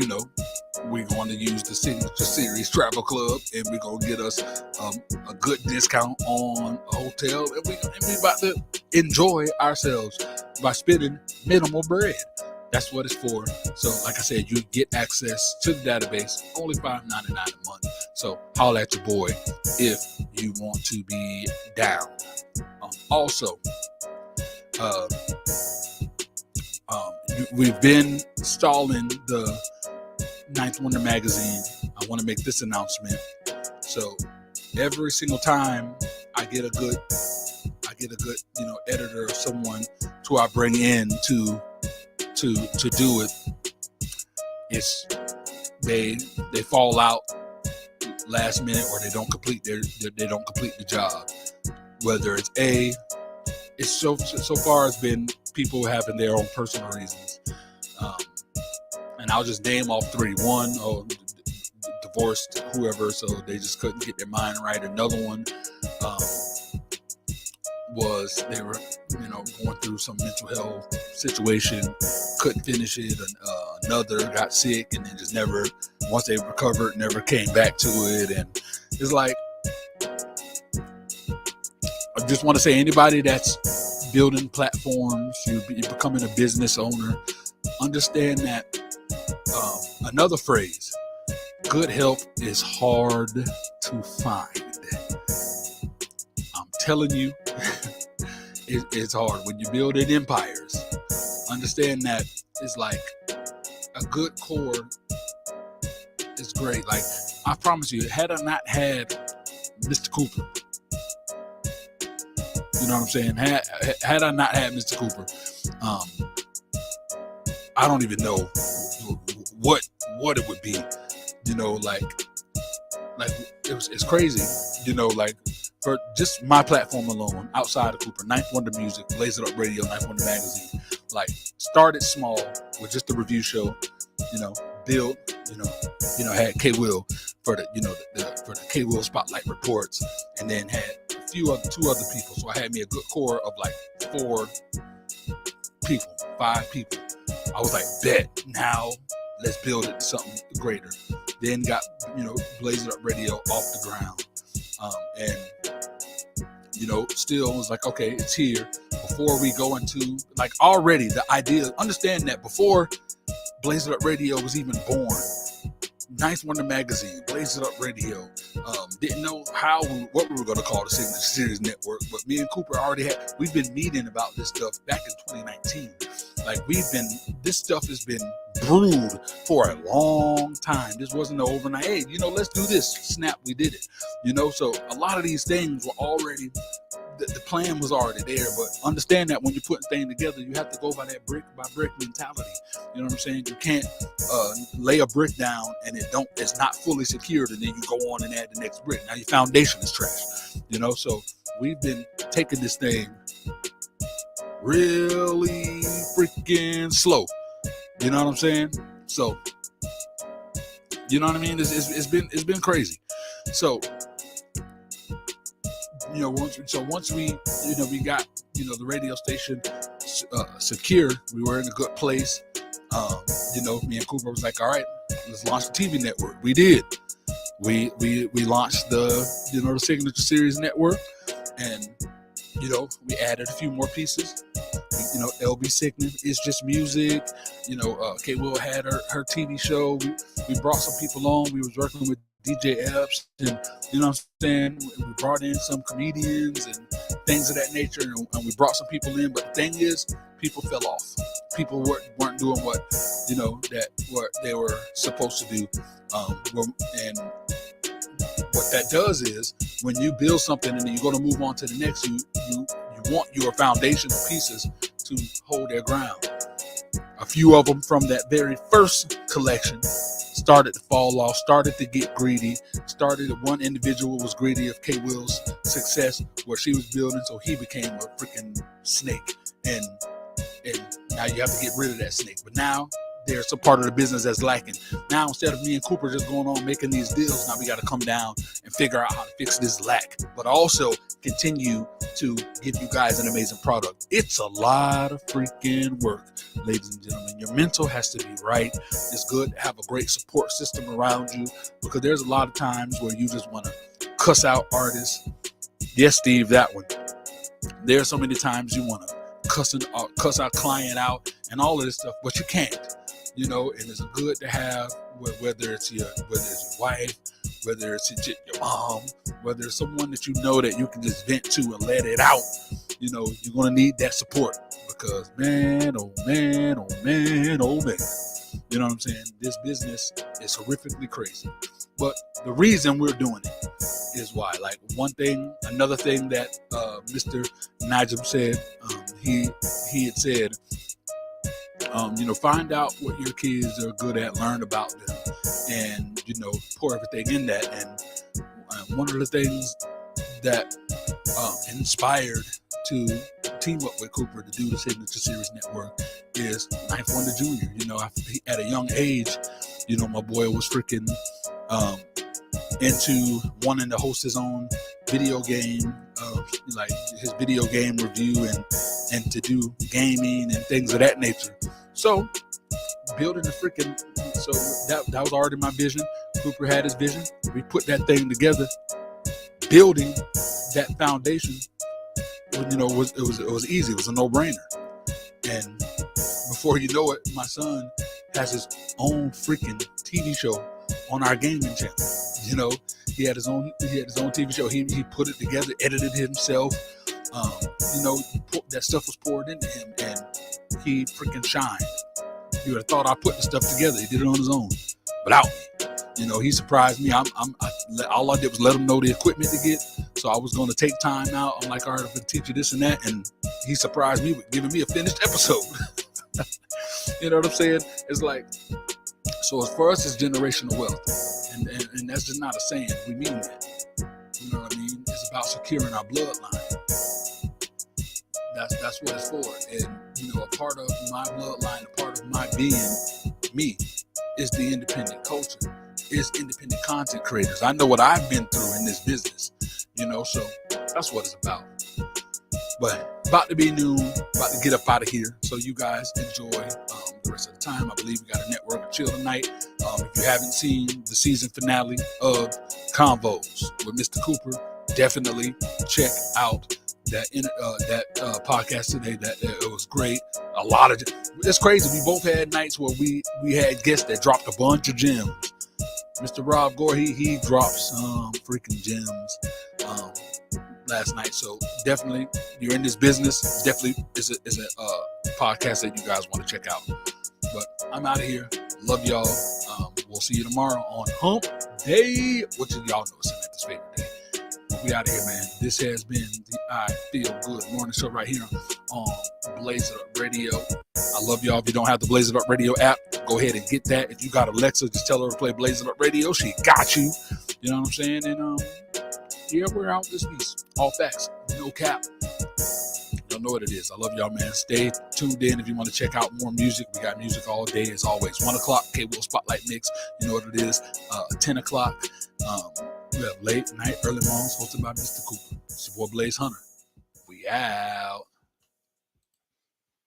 E: we're going to use the Signature Series Travel Club, and we're going to get us a good discount on a hotel. And we're about to enjoy ourselves by spending minimal bread. That's what it's for. So, like I said, you get access to the database, only $5.99 a month. So, holler at your boy if you want to be down. Also, we've been stalling the Ninth Wonder magazine. I want to make this announcement. So, every single time I get a good, editor or someone who I bring in to do it, it's they fall out last minute, or they don't complete the job. Whether it's so far it's been people having their own personal reasons, and I'll just name off three. One, divorced whoever, so they just couldn't get their mind right. Another one was they were going through some mental health situation, couldn't finish it. Another got sick and then just never, once they recovered, never came back to it. And it's like, I just want to say, anybody that's building platforms, you're becoming a business owner, understand that another phrase, good help is hard to find. I'm telling you, it's hard. When you're building empires, understand that it's like a good core is great. Like, I promise you, had I not had Mr. Cooper, you know what I'm saying? Had I not had Mr. Cooper, I don't even know what it would be. Like it's crazy. Like, for just my platform alone, outside of Cooper, Ninth Wonder Music, Blaze It Up Radio, Ninth Wonder Magazine, like, started small with just a review show, built, had K Will for the, for the K Will Spotlight Reports, and then had two other people. So I had me a good core of like 5 people. I was like, bet, now let's build it to something greater. Then got, Blaze It Up Radio off the ground. And still was like, okay, it's here. Before we go into, like, already the idea, understand that before Blaze It Up Radio was even born, Ninth Wonder Magazine, Blaze It Up Radio, didn't know what we were going to call the Signature Series Network, but me and Cooper we've been meeting about this stuff back in 2019. Like, this stuff has been brewed for a long time. This wasn't an overnight, hey, let's do this. Snap, we did it. So a lot of these things were already, the plan was already there, but understand that when you're putting things together, you have to go by that brick by brick mentality. You know what I'm saying? You can't lay a brick down and it's not fully secured, and then you go on and add the next brick. Now your foundation is trash. So we've been taking this thing really freaking slow. You know what I'm saying? So, you know what I mean? It's been crazy. So, once we got, the radio station secure, we were in a good place. Me and Cooper was like, all right, let's launch the TV network. We did. We launched the Signature Series Network, and we added a few more pieces. LB Signet, It's Just Music. K Will had her TV show. We brought some people on. We was working with DJ Epps, and you know what I'm saying, we brought in some comedians and things of that nature, and we brought some people in. But the thing is, people fell off. People weren't doing what what they were supposed to do. And what that does is, when you build something and then you're going to move on to the next, you want your foundational pieces to hold their ground. A few of them from that very first collection started to fall off, started to get greedy, one individual was greedy of K Will's success, where she was building, so he became a freaking snake, and now you have to get rid of that snake. But now there's a part of the business that's lacking. Now, instead of me and Cooper just going on making these deals, now we got to come down and figure out how to fix this lack, but also continue to give you guys an amazing product. It's a lot of freaking work, ladies and gentlemen. Your mental has to be right. It's good to have a great support system around you, because there's a lot of times where you just want to cuss out artists. Yes, Steve, that one. There are so many times you want to cuss our client out and all of this stuff, but you can't, and it's good to have, whether it's your wife, whether it's your mom, whether it's someone that that you can just vent to and let it out. You're going to need that support, because man, oh man, oh man, oh man, you know what I'm saying? This business is horrifically crazy, but the reason we're doing it is why. Like, another thing that Mr. Najib said, he had said, find out what your kids are good at, learn about them, and pour everything in that. And one of the things that inspired to team up with Cooper to do the Signature Series Network is Ninth Wonder Jr. At a young age, my boy was freaking into wanting to host his own video game, like his video game review and to do gaming and things of that nature. So building so that was already my vision. Cooper had his vision. We put that thing together. Building that foundation, it was easy. It was a no-brainer. And before you know it, my son has his own freaking TV show on our gaming channel. He had his own TV show. He put it together, edited it himself. That stuff was poured into him, and he freaking shined. You would have thought I put the stuff together. He did it on his own, without me. He surprised me. All I did was let him know the equipment to get. So I was going to take time out. I'm like, all right, I'm going to teach you this and that, and he surprised me with giving me a finished episode. You know what I'm saying? It's like, so for us, it's generational wealth. And that's just not a saying. We mean that. You know what I mean? It's about securing our bloodline. That's what it's for. And, a part of my bloodline, a part of my being, me, is the independent culture. Is independent content creators. I know what I've been through in this business. So that's what it's about. But about to be noon, about to get up out of here. So you guys enjoy the rest of the time. I believe we got a network of chill tonight. If you haven't seen the season finale of Convos with Mr. Cooper, definitely check out that podcast today. That it was great. It's crazy. We both had nights where we had guests that dropped a bunch of gems. Mr. Rob Gore, he dropped some freaking gems last night. So definitely, you're in this business. Definitely is a podcast that you guys want to check out. But I'm out of here. Love y'all. We'll see you tomorrow on Hump Day, which y'all know is Samantha's favorite day. We out of here, man. This has been the I Feel Good morning show right here on Blaze It Up Radio. I love y'all. If you don't have the Blaze It Up Radio app, go ahead and get that. If you got Alexa, just tell her to play Blaze It Up Radio. She got you. You know what I'm saying? And yeah, we're out this piece. All facts, no cap. Y'all know what it is. I love y'all, man. Stay tuned in if you want to check out more music. We got music all day as always. 1 o'clock, K-Will Spotlight Mix. You know what it is. 10 o'clock. We have late night, early mornings hosted by Mr. Cooper. It's your boy Blaze Hunter. We out.